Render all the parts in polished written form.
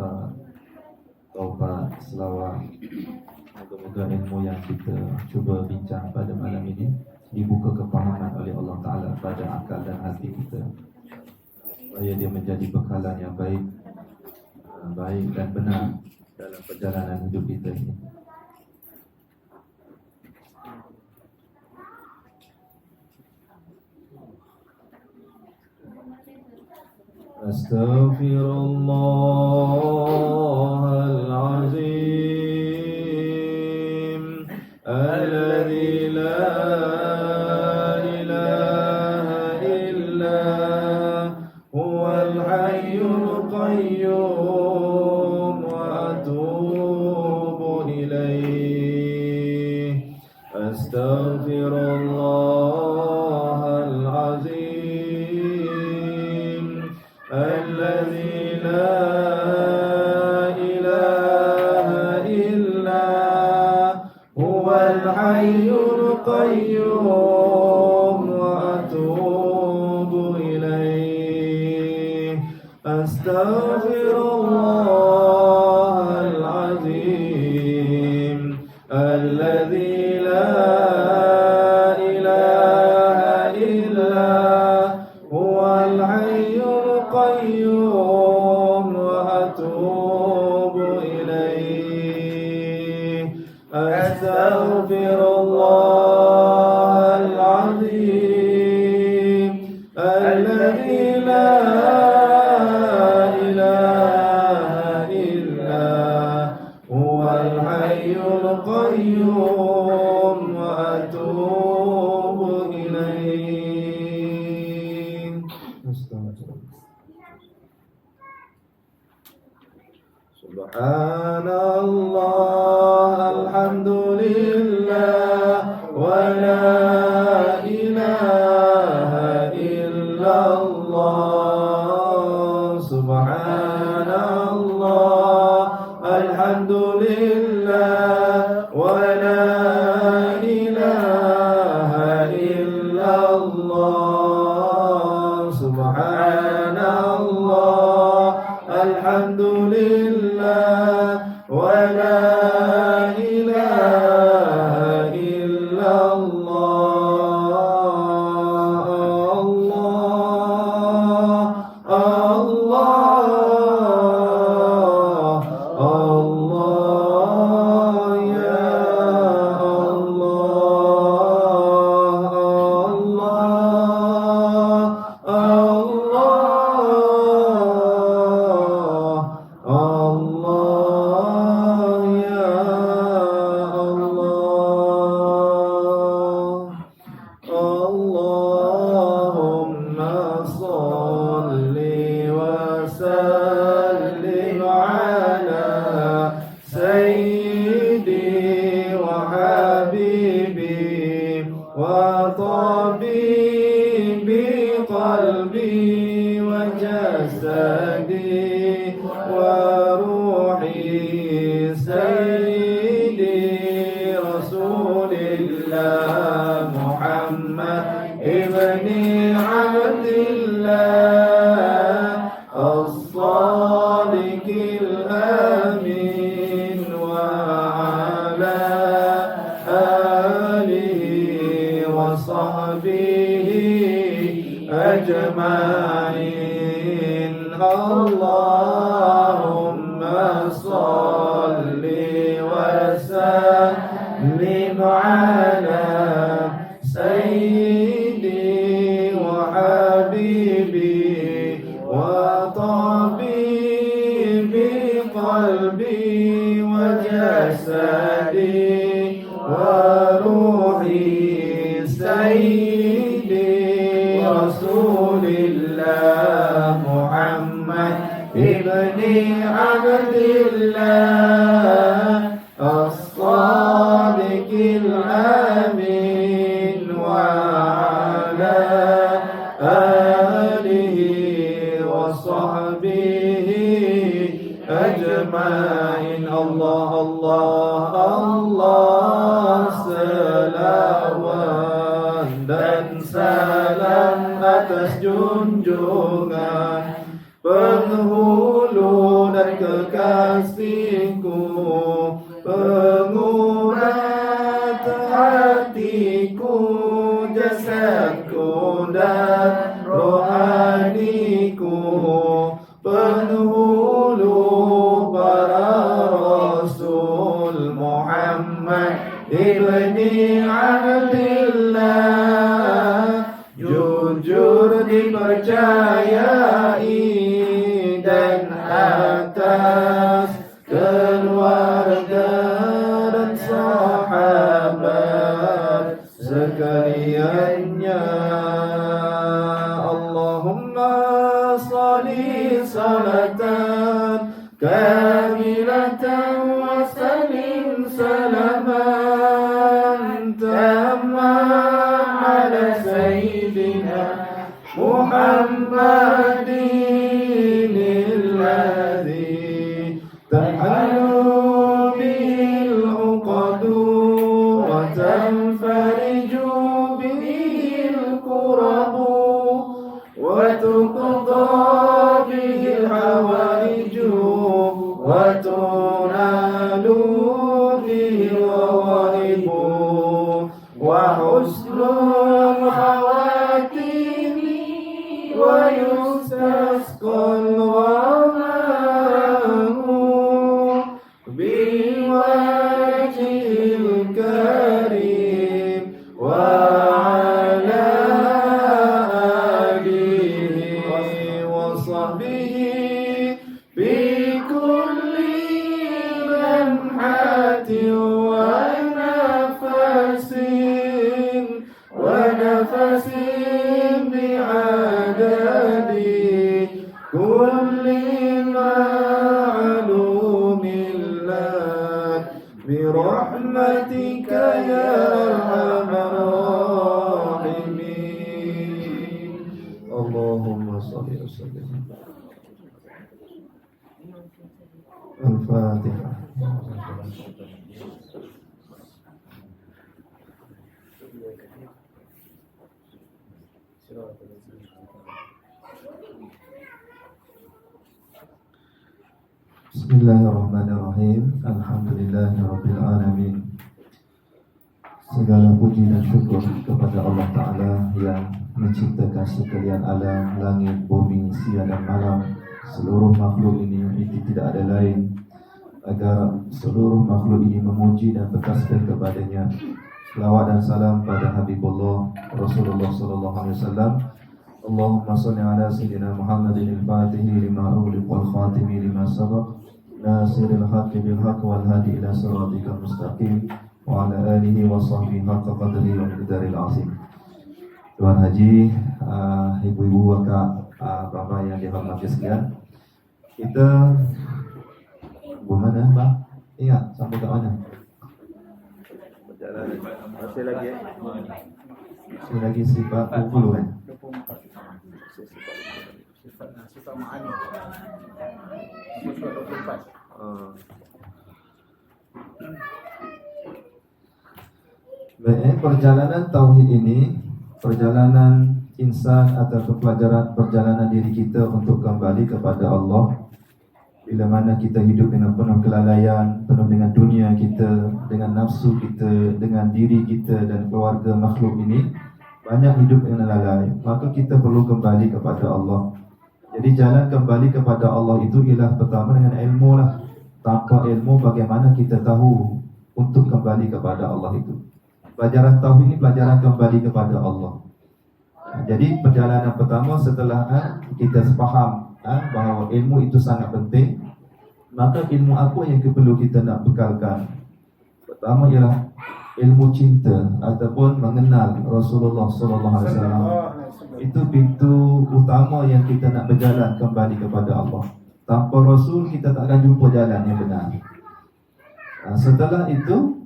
istighfar, taubat, selawat. Moga-moga ilmu yang kita cuba bincang pada malam ini dibuka kepahaman oleh Allah Ta'ala pada akal dan hati kita, supaya dia menjadi bekalan yang baik dan benar dalam perjalanan hidup kita ini. Astaghfirullahalazim alladzi la ilaha illa huwal hayyul qayyum wa atubu ilaih. Astaghfirullahalazim الذي لا إله إلا هو الحي القيوم وأتوب إليه. أستغفر الله العظيم الذي لا إله إلا هو الحي القيوم وأتوب إليه. أستغفر الله العظيم الذي لا إله إلا هو الحي القيوم وأتوب إليه. Subhanallah, alhamdulillah, wa la ilaha illallah. Subhanallah, alhamdulillah, wa la ilaha illallah. Subhanallah, alhamdulillah, wa la ilaha illallah. Allah, Allah, ya Allah, Allah, ya Allah. Allahumma salli wa sallim ala sayyidi wa habibi wa tabibi qalbi wa jasadi wa ruhi sayyidi rasulillah Muhammad ibni Abdillah as-sadiqil amin wa ala alihi wa sahbihi ajma'in. Allahumma salli wa sallim ala sayyidi wa habibi wa tabibi qalbi wa jasadi wa ruhi sayyidi rasulillah Muhammad ibni Abdillah as-sadiqil amin wa ala alihi wa sahbihi ajma'in. Allah, Allah, Allah, salawat dan salam atas junjungan penghulu dan kekal صلي صلاة كاملة وسلم سلاما تاما على سيدنا محمد الذي تحل به العقد وتنفرج به الكرب وتقضى به الحوائج وتنال به الغوائب وحسن الخواتيم ويستسقى الغمام بوجه الكريم وعلى آله وصحبه بكل لمحة ونفس بعدد كل معلوم لك برحمتك يا أرحم الراحمين اللهم صل وسلم الفاتحة Bismillahirrahmanirrahim. Alhamdulillahirabbil alamin. Segala puji dan syukur kepada Allah Ta'ala yang menciptakan sekalian alam, langit, bumi, siang dan malam. Seluruh makhluk ini itu tidak ada lain agar seluruh makhluk ini memuji dan bertasbih kepadanya. Selawat dan salam pada Habibullah Rasulullah sallallahu alaihi wasallam. Allahumma shalli ala sayyidina Muhammadin al-Fatihi lima ughliqa wal khatimi lima sabaq nasiril haqqi bil haqq wal hadi ila siratikal mustaqim wa ala alihi wa sahbihi haqqa qadrihi wa miqdaril azim. Tuan Haji, ibu-ibu, bapak yang dihormati sekalian, kita mana, Pak? Ingat sampai ke mana? Masih lagi sifat 20 kan? Sifat ma'ani. Sifat 24. Baik, perjalanan tauhid ini, perjalanan insan atau pelajaran perjalanan diri kita untuk kembali kepada Allah. Bila mana kita hidup dengan penuh kelalaian, penuh dengan dunia kita, dengan nafsu kita, dengan diri kita dan keluarga makhluk ini, banyak hidup dengan lalai, maka kita perlu kembali kepada Allah. Jadi jalan kembali kepada Allah itu ialah pertama dengan ilmu lah. Tanpa ilmu bagaimana kita tahu untuk kembali kepada Allah itu. Pelajaran tauhid ini pelajaran kembali kepada Allah. Jadi perjalanan pertama setelah kita faham bahawa ilmu itu sangat penting, maka ilmu apa yang perlu kita nak bekalkan? Pertama ialah ilmu cinta ataupun mengenal Rasulullah sallallahu alaihi wasallam. Itu pintu utama yang kita nak berjalan kembali kepada Allah. Tanpa Rasul kita tak akan jumpa jalan yang benar. Setelah itu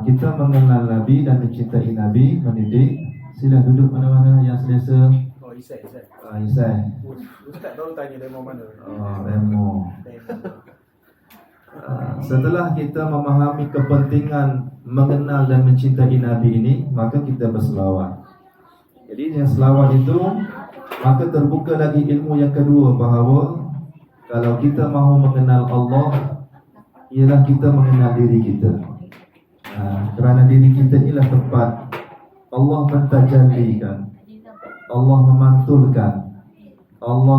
kita mengenal Nabi dan mencintai Nabi, mendidik. Sila duduk mana-mana yang selesa. Oh, Isai. Ustaz baru tanya demo mana? Oh, demo. Setelah kita memahami kepentingan mengenal dan mencintai Nabi ini, maka kita berselawat. Jadi yang selawat itu, maka terbuka lagi ilmu yang kedua bahawa kalau kita mahu mengenal Allah, ialah kita mengenal diri kita. Kerana diri kita inilah tempat Allah mentajallikan, Allah memantulkan, Allah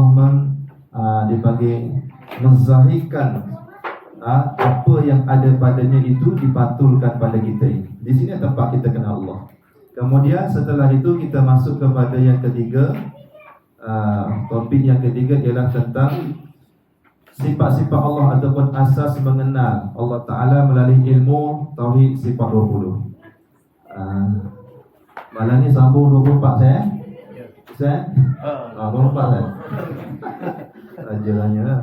menzahirkan apa yang ada padanya itu dipantulkan pada kita ini. Di sini tempat kita kenal Allah. Kemudian setelah itu kita masuk kepada yang ketiga. Topik yang ketiga ialah tentang sifat-sifat Allah ataupun asas mengenal Allah Ta'ala melalui ilmu Tauhid sifat 20. Malam ni sambung 24 saya. Ustaz? Berempat lah. Rajalanya lah.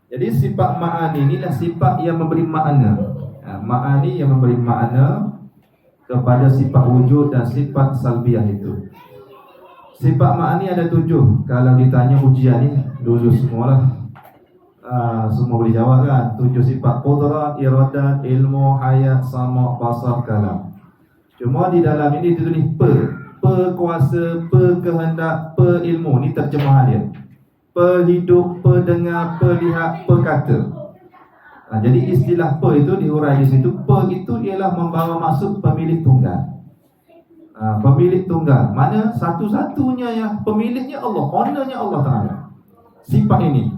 Jadi sifat ma'ani inilah sifat yang memberi makna. Ma'ani yang memberi makna kepada sifat wujud dan sifat salbiah itu. Sifat ma'ani ada 7. Kalau ditanya ujian ni, dulu semualah. Semua boleh jawab kan. 7 sifat: qudrat, iradat, ilmu, hayat, sama, basar, kalam. Cuma di dalam ini ditulis kuasa, kehendak, ilmu. Ni terjemahan dia. Hidup, dengar, lihat, kata. Jadi istilah itu diurai di situ. Itu ialah membawa masuk pemilik tunggal. Pemilik tunggal, mana satu-satunya yang pemiliknya Allah, ownernya Allah Ta'ala. Sifat ini,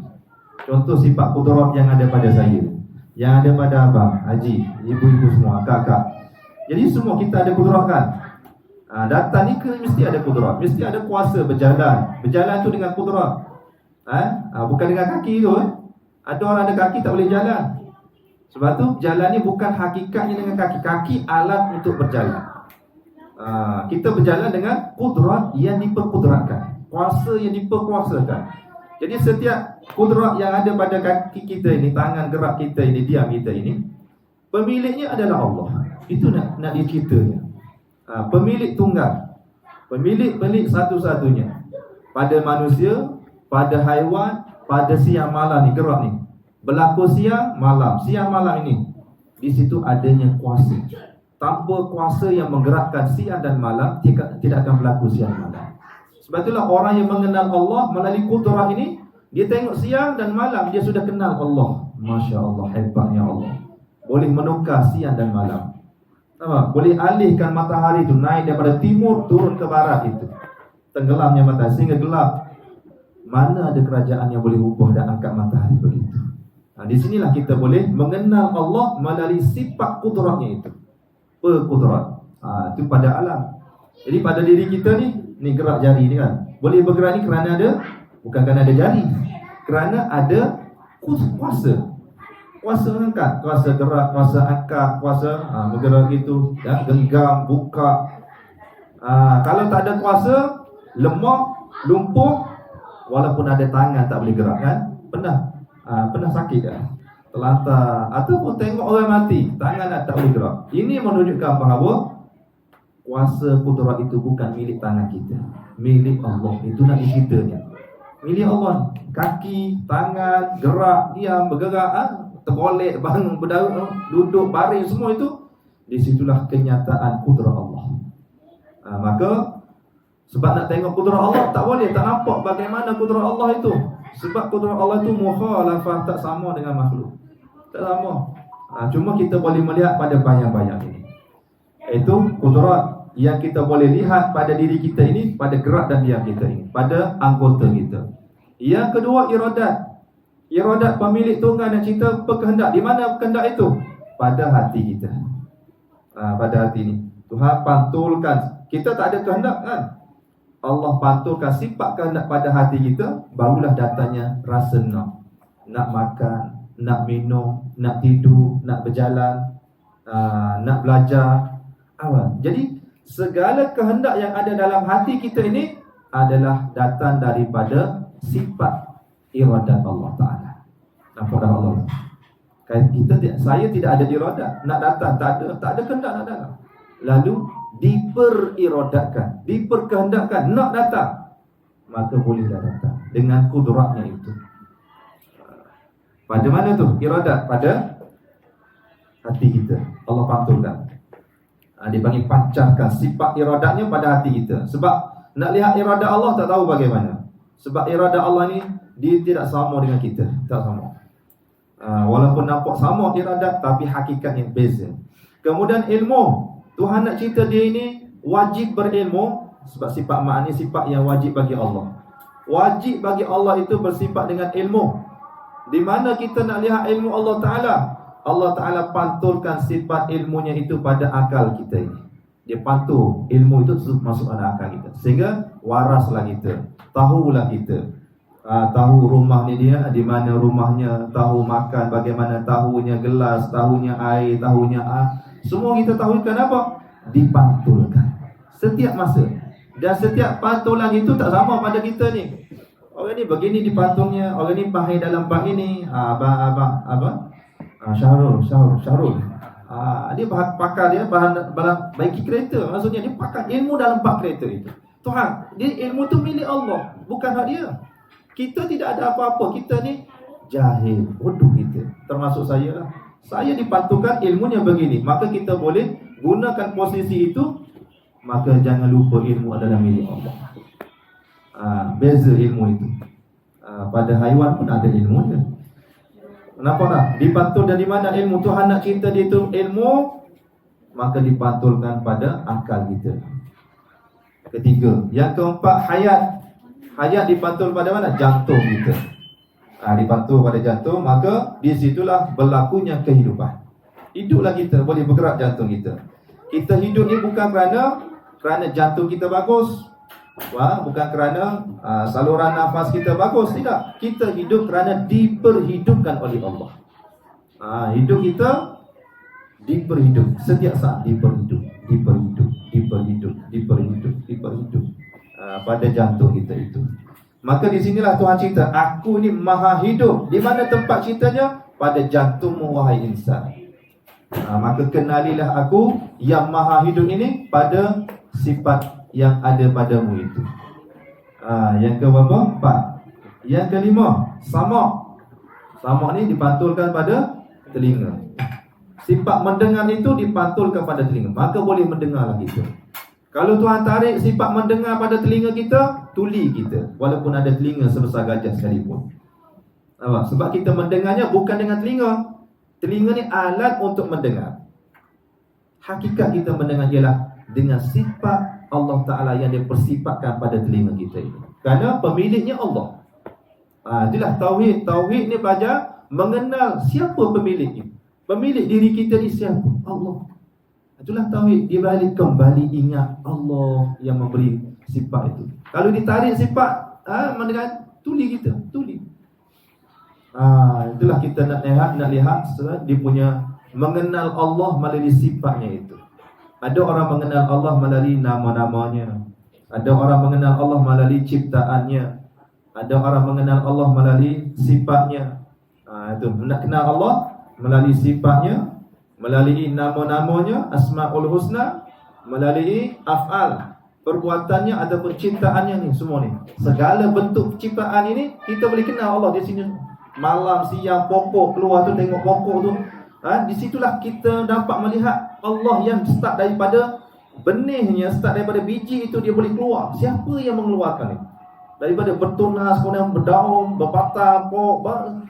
contoh sifat qudrat yang ada pada saya, yang ada pada abang, haji, ibu-ibu semua, kakak. Jadi semua kita ada qudrat kan. Datang ni mesti ada qudrat, mesti ada kuasa berjalan. Berjalan tu dengan qudrat. Bukan dengan kaki tu. Ada orang ada kaki tak boleh jalan. Sebab tu jalan ni bukan hakikatnya dengan kaki. Kaki alat untuk berjalan. Kita berjalan dengan qudrat yang diperqudratkan, kuasa yang diperkuasakan. Jadi setiap qudrat yang ada pada kaki kita ini, tangan gerak kita ini, diam kita ini, pemiliknya adalah Allah. Itu nak diceritakan. Pemilik tunggal, pemilik satu-satunya. Pada manusia, pada haiwan, pada siang malam ni, gerak ni, berlaku siang malam ini, di situ adanya kuasa. Tanpa kuasa yang menggerakkan siang dan malam, tidak akan berlaku siang malam. Sebab itulah orang yang mengenal Allah melalui qudrat ini, dia tengok siang dan malam, dia sudah kenal Allah. Masya Allah, hebatnya Allah. Boleh menukar siang dan malam. Boleh alihkan matahari itu, naik daripada timur turun ke barat itu. Tenggelamnya matahari sehingga gelap. Mana ada kerajaan yang boleh ubah dan angkat matahari begitu. Di sinilah kita boleh mengenal Allah melalui sifat qudratnya itu. Qudrat. Itu pada alam. Jadi pada diri kita ni gerak jari ni kan. Boleh bergerak ni kerana ada, bukan kerana ada jari. Kerana ada kuasa. Kuasa angkat, kuasa gerak, kuasa angkat, kuasa bergerak gitu, ya, genggam, buka. Kalau tak ada kuasa, lemah, lumpuh. Walaupun ada tangan tak boleh gerak kan. Pernah sakit kan, terlantar, ataupun tengok orang mati, tangan tak boleh gerak. Ini menunjukkan bahawa kuasa qudrat itu bukan milik tangan kita, milik Allah. Itu nak ceritanya. Milik Allah. Kaki, tangan, gerak, diam, bergerak, tergolek, bangun, berdaulat, duduk, baring, semua itu, disitulah kenyataan qudrat Allah. Maka sebab nak tengok qudrat Allah, tak boleh tak nampak bagaimana qudrat Allah itu. Sebab qudrat Allah itu mukhalafah, tak sama dengan makhluk. Tak sama. Cuma kita boleh melihat pada bayang-bayang ini. Itu qudrat yang kita boleh lihat pada diri kita ini, pada gerak dan diam kita ini, pada anggota kita. Yang kedua, iradat. Iradat pemilik tunggal dan cerita berkehendak. Di mana kehendak itu? Pada hati kita. Pada hati ini Tuhan pantulkan. Kita tak ada kehendak kan? Allah pantulkan sifat kehendak pada hati kita, barulah datanya rasa nak makan, nak minum, nak tidur, nak berjalan, nak belajar. Jadi segala kehendak yang ada dalam hati kita ini adalah datang daripada sifat iradat Allah Ta'ala. Nampak dah Allah? Saya tidak ada iradat nak datang, tak ada kehendak nak datang. Lalu diperirodatkan, diperkehendakkan nak datang, maka bolehlah datang dengan kudratnya itu. Pada mana tu iradat? Pada hati kita. Allah pantulkan. Dia panggil pancarkan sifat iradatnya pada hati kita. Sebab nak lihat iradat Allah tak tahu bagaimana. Sebab iradat Allah ni dia tidak sama dengan kita, tak sama. Walaupun nampak sama iradat, tapi hakikatnya beza. Kemudian ilmu. Tuhan nak cerita dia ini wajib berilmu. Sebab sifat ma'ani sifat yang wajib bagi Allah. Wajib bagi Allah itu bersifat dengan ilmu. Di mana kita nak lihat ilmu Allah Ta'ala, Allah Ta'ala pantulkan sifat ilmunya itu pada akal kita ini. Dia pantul ilmu itu masuk pada akal kita, sehingga waraslah kita, tahulah kita. Tahu rumah ni dia, di mana rumahnya, tahu makan bagaimana, tahunya gelas, tahunya air, tahunya semua kita tahu. Kenapa? Dipantulkan setiap masa. Dan setiap pantulan itu tak sama pada kita ni. Orang ni begini dipantungnya, orang ni pahit dalam bab ini. Syahrul. Dia pakar dia bahan baiki kereta. Maksudnya dia pakar ilmu dalam bab kereta itu. Tuhan, dia ilmu tu milik Allah, bukan hak dia. Kita tidak ada apa-apa. Kita ni jahil, bodoh kita. Termasuk saya lah. Saya dipantulkan ilmunya begini, maka kita boleh gunakan posisi itu. Maka jangan lupa ilmu adalah milik Allah. Beza ilmu itu. Pada haiwan pun ada ilmu dia. Kenapa tak? Dipantul dari mana ilmu? Tuhan nak cerita dia itu ilmu, maka dipantulkan pada akal kita. Ketiga. Yang keempat, hayat. Hayat dipantul pada mana? Jantung kita. Dipantul pada jantung, maka di situlah berlakunya kehidupan. Hiduplah kita, boleh bergerak jantung kita. Kita hidup ni bukan kerana jantung kita bagus, bukan kerana saluran nafas kita bagus. Tidak. Kita hidup kerana diperhidupkan oleh Allah. Hidup kita diperhidup. Setiap saat diperhidup. Pada jantung kita itu. Maka di sinilah Tuhan cerita, aku ni maha hidup. Di mana tempat ceritanya? Pada jantungmu wahai insan. Maka kenalilah aku yang maha hidup ini pada sifat yang ada padamu itu. Yang keberapa? 4. Yang kelima, samak. Samak ni dipantulkan pada telinga. Sifat mendengar itu dipantulkan pada telinga, maka boleh mendengarlah kita. Kalau Tuhan tarik sifat mendengar pada telinga kita, tuli kita, walaupun ada telinga sebesar gajah sekalipun. Sebab kita mendengarnya bukan dengan telinga. Telinga ni alat untuk mendengar. Hakikat kita mendengar ialah dengan sifat Allah Ta'ala yang dia persifatkan pada telinga kita ini. Kerana pemiliknya Allah. Itulah Tauhid. Tauhid ni belajar mengenal siapa pemiliknya. Pemilik diri kita ni siapa? Allah. Itulah Tauhid. Dia balik kembali ingat Allah yang memberi sifat itu. Kalau ditarik sifat mendengar, tuli kita. Tuli. Itulah kita nak lihat dia punya mengenal Allah melalui sifatnya itu. Ada orang mengenal Allah melalui nama-namanya. Ada orang mengenal Allah melalui ciptaannya. Ada orang mengenal Allah melalui sifatnya. Itu nak kenal Allah melalui sifatnya, melalui nama-namanya, Asmaul Husna, melalui af'al, perbuatannya ataupun ciptaannya ni, semua ni. Segala bentuk ciptaan ini kita boleh kenal Allah di sini. Malam, siang, pokok keluar tu, tengok pokok tu. Di situlah kita dapat melihat Allah yang start daripada benihnya, start daripada biji itu dia boleh keluar. Siapa yang mengeluarkan ni? Daripada bertunas, kemudian berdaun, berpatah,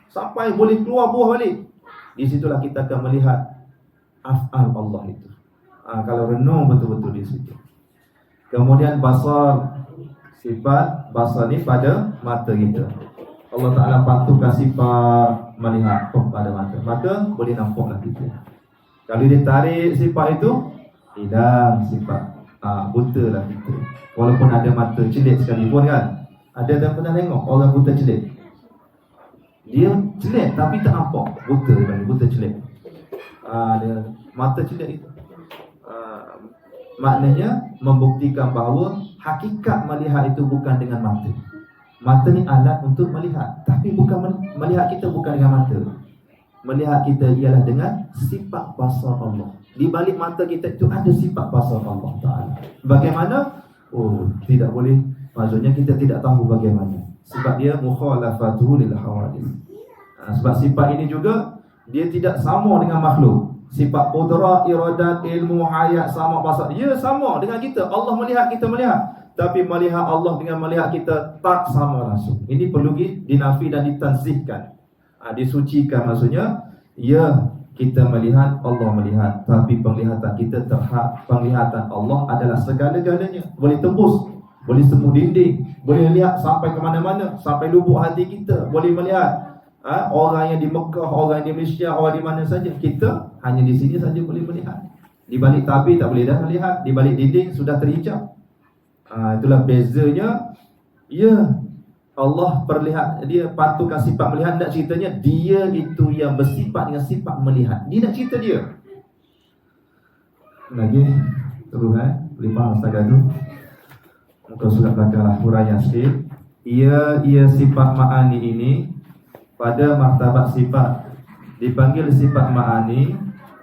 sampai boleh keluar buah balik. Di situlah kita akan melihat af'al Allah itu. Kalau renung betul-betul di situ. Kemudian basar, sifat basar ni pada mata kita. Allah Ta'ala pantulkan sifat melihat pada mata, maka boleh nampaklah kita. Kalau dia tarik sifat itu, hilang sifat, buta lah kita. Walaupun ada mata celik sekalipun kan. Ada yang pernah tengok orang buta celik? Dia celik tapi tak nampak. Buta dia, buta celik. Dia mata celik itu. Maknanya membuktikan bahawa hakikat melihat itu bukan dengan mata. Mata ni alat untuk melihat, tapi bukan melihat kita bukan dengan mata. Melihat kita ialah dengan sifat basar Allah. Di balik mata kita itu ada sifat basar Allah Ta'ala. Bagaimana? Tidak boleh. Maksudnya kita tidak tahu bagaimana. Sebab dia mukhalafatuhu lil hawadith. Sebab sifat ini juga dia tidak sama dengan makhluk. Sifat qudrah, iradat, ilmu, hayat, sama basar. Ya sama dengan kita. Allah melihat, kita melihat. Tapi melihat Allah dengan melihat kita tak sama langsung. Ini perlu dinafi dan ditanzihkan. Disucikan maksudnya. Ya, kita melihat, Allah melihat. Tapi penglihatan kita penglihatan Allah adalah segala-galanya. Boleh tembus, boleh tembus dinding, boleh lihat sampai ke mana-mana, sampai lubuk hati kita. Boleh melihat orang yang di Mekah, orang yang di Malaysia, orang di mana saja. Kita hanya di sini saja boleh melihat. Di balik tabir tak boleh dah melihat. Di balik dinding sudah terhijab. Itulah bezanya. Ya, Allah perlihat, dia pantulkan sifat melihat. Nak ceritanya dia itu yang bersifat dengan sifat melihat. Dia nak cerita dia. Lagi terus boleh faham setakat tu. Muka surat belakanglah huraian sikit. Ia sifat ma'ani ini pada martabat sifat dipanggil sifat ma'ani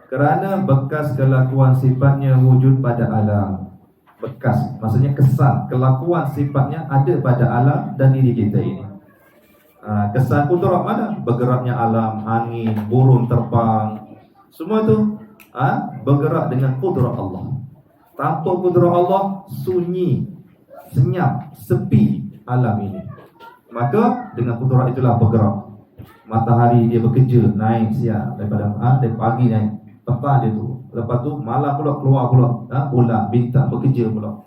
kerana bekas kelakuan sifatnya wujud pada alam. Bekas, maksudnya kesan kelakuan sifatnya ada pada alam dan diri kita ini. Kesan kudrat mana? Bergeraknya alam, angin, burung terbang, semua tu bergerak dengan kudrat Allah. Tanpa kudrat Allah, sunyi, senyap, sepi alam ini. Maka dengan kudrat itulah bergerak. Matahari dia bekerja, naik siang daripada pagi naik, petang dia tu. Lepas tu malam pula keluar pula, bulan, bintang bekerja pula.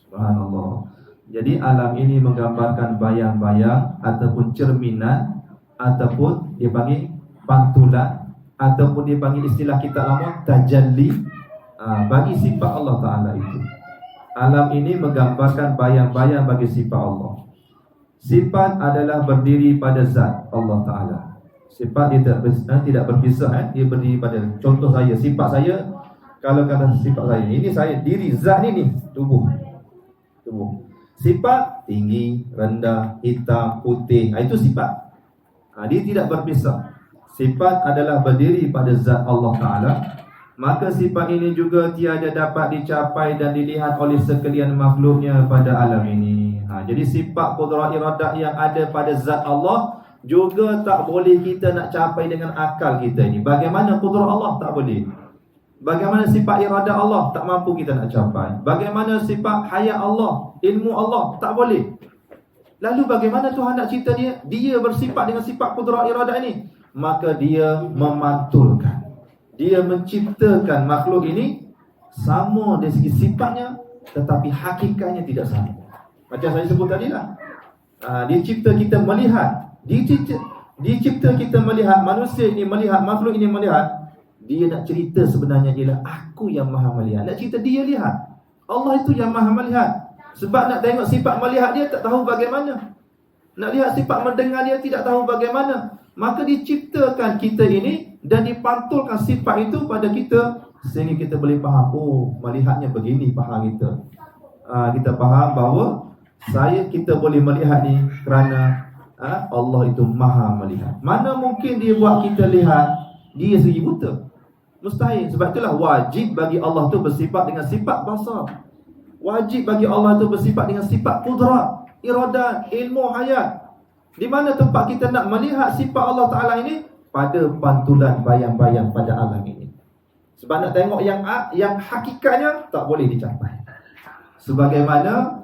Subhanallah. Jadi alam ini menggambarkan bayang-bayang ataupun cerminan ataupun dia panggil pantulan ataupun dia panggil istilah kita lama tajalli bagi sifat Allah Ta'ala itu. Alam ini menggambarkan bayang-bayang bagi sifat Allah. Sifat adalah berdiri pada zat Allah Ta'ala. Sifat dia tidak berpisah, dia berdiri pada, contoh saya, sifat saya. Kalau kata sifat saya, ini saya, diri, zat ni tubuh. Sifat tinggi, rendah, hitam, putih, itu sifat. Dia tidak berpisah. Sifat adalah berdiri pada zat Allah Ta'ala. Maka sifat ini juga tiada dapat dicapai dan dilihat oleh sekalian makhluknya pada alam ini. Jadi sifat qudrat iradah yang ada pada zat Allah juga tak boleh kita nak capai dengan akal kita ini. Bagaimana qudrat Allah? Tak boleh. Bagaimana sifat iradah Allah? Tak mampu kita nak capai. Bagaimana sifat hayat Allah, ilmu Allah? Tak boleh. Lalu bagaimana Tuhan nak cerita dia? Dia bersifat dengan sifat qudrat iradah ini. Maka dia memantulkan, dia menciptakan makhluk ini sama dari segi sifatnya, tetapi hakikatnya tidak sama. Macam saya sebut tadi lah, dia cipta kita melihat, dia cipta kita melihat, manusia ini melihat, makhluk ini melihat. Dia nak cerita sebenarnya ialah aku yang maha melihat. Nak cerita dia lihat, Allah itu yang maha melihat. Sebab nak tengok sifat melihat dia tak tahu bagaimana, nak lihat sifat mendengar dia tidak tahu bagaimana. Maka diciptakan kita ini dan dipantulkan sifat itu pada kita, sehingga kita boleh faham, oh melihatnya begini, faham kita. Kita faham bahawa kita boleh melihat ni kerana Allah itu maha melihat. Mana mungkin dia buat kita lihat dia sendiri buta? Mustahil. Sebab itulah wajib bagi Allah tu bersifat dengan sifat basar. Wajib bagi Allah tu bersifat dengan sifat qudrat, iradat, ilmu, hayat. Di mana tempat kita nak melihat sifat Allah Ta'ala ini? Pada pantulan bayang-bayang pada alam ini. Sebab nak tengok yang hakikatnya tak boleh dicapai. Sebagaimana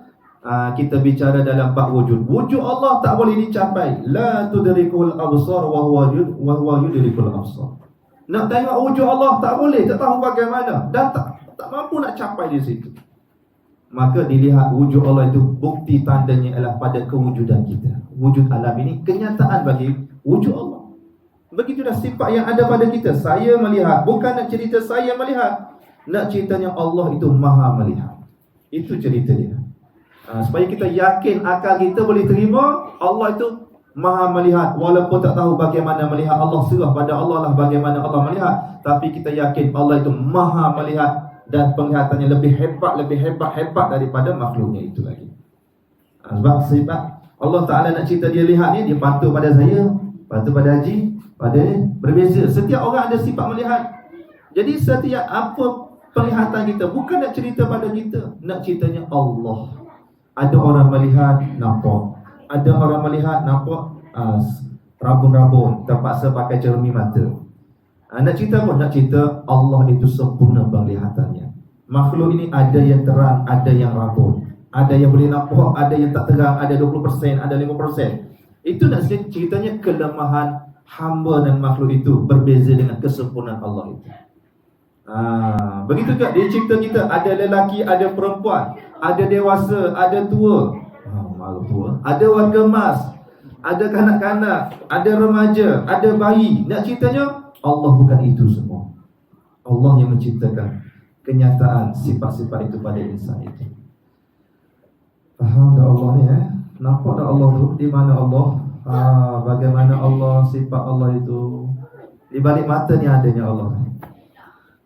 kita bicara dalam bab wujud. Wujud Allah tak boleh dicapai. La tudrikul absar wa huwa yudrikul absar. Nak tengok wujud Allah tak boleh, tak tahu bagaimana, dan tak mampu nak capai di situ. Maka dilihat wujud Allah itu, bukti tandanya adalah pada kewujudan kita. Wujud alam ini kenyataan bagi wujud Allah. Begitulah sifat yang ada pada kita. Saya melihat, bukan nak cerita saya melihat, nak ceritanya Allah itu maha melihat. Itu cerita dia. Supaya kita yakin, akal kita boleh terima Allah itu maha melihat. Walaupun tak tahu bagaimana melihat, Allah serah pada Allah lah bagaimana Allah melihat. Tapi kita yakin Allah itu maha melihat, dan penglihatannya lebih hebat daripada makhluknya itu lagi. Sebab sifat Allah Ta'ala nak cerita dia lihat ni, dia pantul pada saya, pantul pada Haji, pada berbeza. Setiap orang ada sifat melihat. Jadi setiap apa penglihatan kita, bukan nak cerita pada kita, nak ceritanya Allah. Ada orang melihat nampak, ada orang melihat nampak rabun-rabun, terpaksa pakai cermin mata. Nak cerita pun, nak cerita Allah itu sempurna penglihatannya. Makhluk ini ada yang terang, ada yang rabun, ada yang boleh nampak, ada yang tak terang, ada 20%, ada 5%. Itu nak ceritanya kelemahan hamba dan makhluk itu berbeza dengan kesempurnaan Allah itu. Begitu juga dia cipta kita, ada lelaki, ada perempuan, ada dewasa, ada tua, malu tua, ada warga emas, ada kanak-kanak, ada remaja, ada bayi. Nak ceritanya Allah bukan itu semua. Allah yang menciptakan kenyataan sifat-sifat itu pada insan itu. Faham tak Allah ni? Nampak tak Allah tu? Di mana Allah? Bagaimana Allah, sifat Allah itu? Di balik mata ni adanya Allah.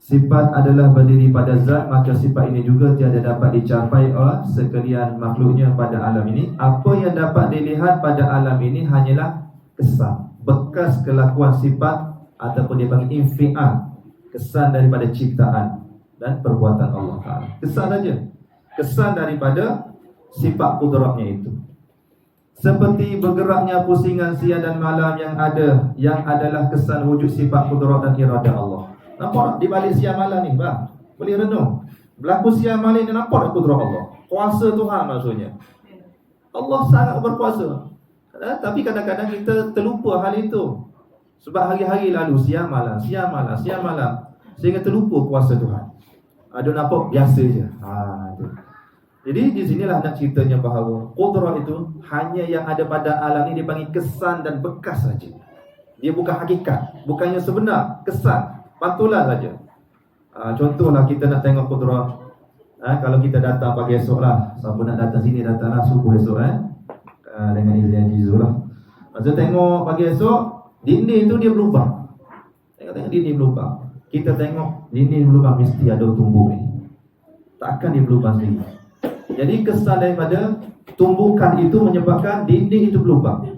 Sifat adalah berdiri pada zat, maka sifat ini juga tiada dapat dicapai oleh sekalian makhluknya pada alam ini. Apa yang dapat dilihat pada alam ini hanyalah kesan, bekas kelakuan sifat, ataupun dia panggil infial, kesan daripada ciptaan dan perbuatan Allah Ta'ala. Kesan saja, kesan daripada sifat kudratnya itu. Seperti bergeraknya pusingan siang dan malam yang adalah kesan wujud sifat kudrat dan irada Allah. Nampak di balik siang malam ni, bang? Boleh renung. Berlaku siang malam ni, nampak tak kudrat Allah? Kuasa Tuhan maksudnya. Allah sangat berkuasa. Tapi kadang-kadang kita terlupa hal itu. Sebab hari-hari lalu siang malam, sehingga terlupa kuasa Tuhan. Ada nampak biasa je. Jadi di sinilah nak ceritanya bahawa kudrat itu hanya yang ada pada alam ni dipanggil kesan dan bekas saja. Dia bukan hakikat, bukannya sebenar, kesan. Pantulan saja. Contohlah kita nak tengok kudrat. Kalau kita datang pagi esok lah, siapa nak datang sini, datanglah subuh esok dengan izin Jizu lah. Masa tengok pagi esok, dinding tu dia berlubang. Tengok dinding berlubang. Kita tengok dinding berlubang, mesti ada tumbuk ni. Takkan dia berlubang sendiri. Jadi kesan daripada tumbukan itu menyebabkan dinding itu berlubang.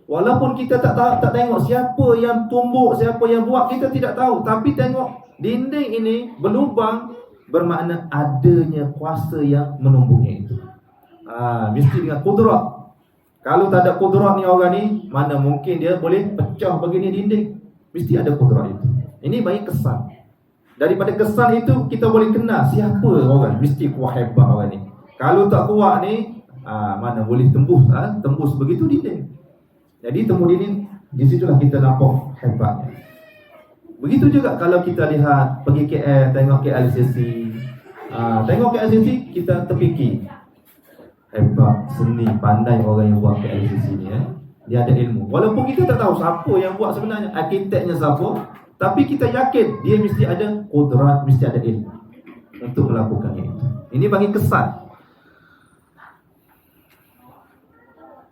Walaupun kita tak tengok siapa yang tumbuk, siapa yang buat, kita tidak tahu. Tapi tengok dinding ini berlubang, bermakna adanya kuasa yang menumbuknya itu. Mesti dengan kudrat. Kalau tak ada kudrat ni orang ni, mana mungkin dia boleh pecah begini dinding. Mesti ada kudrat itu. Ini bagi kesan. Daripada kesan itu kita boleh kenal siapa orang. Mesti kuat hebat orang ni. Kalau tak kuat ni, mana boleh tembus begitu dinding. Jadi temu dinding, di situlah kita nampak hebatnya. Begitu juga kalau kita lihat pergi KL, tengok KLCC. Tengok KLCC, kita terfikir hebat, seni, pandai orang yang buat KLCC ni. Dia ada ilmu. Walaupun kita tak tahu siapa yang buat sebenarnya, arkiteknya siapa, tapi kita yakin dia mesti ada kudrat, mesti ada ilmu untuk melakukannya itu. Ini bagi kesan.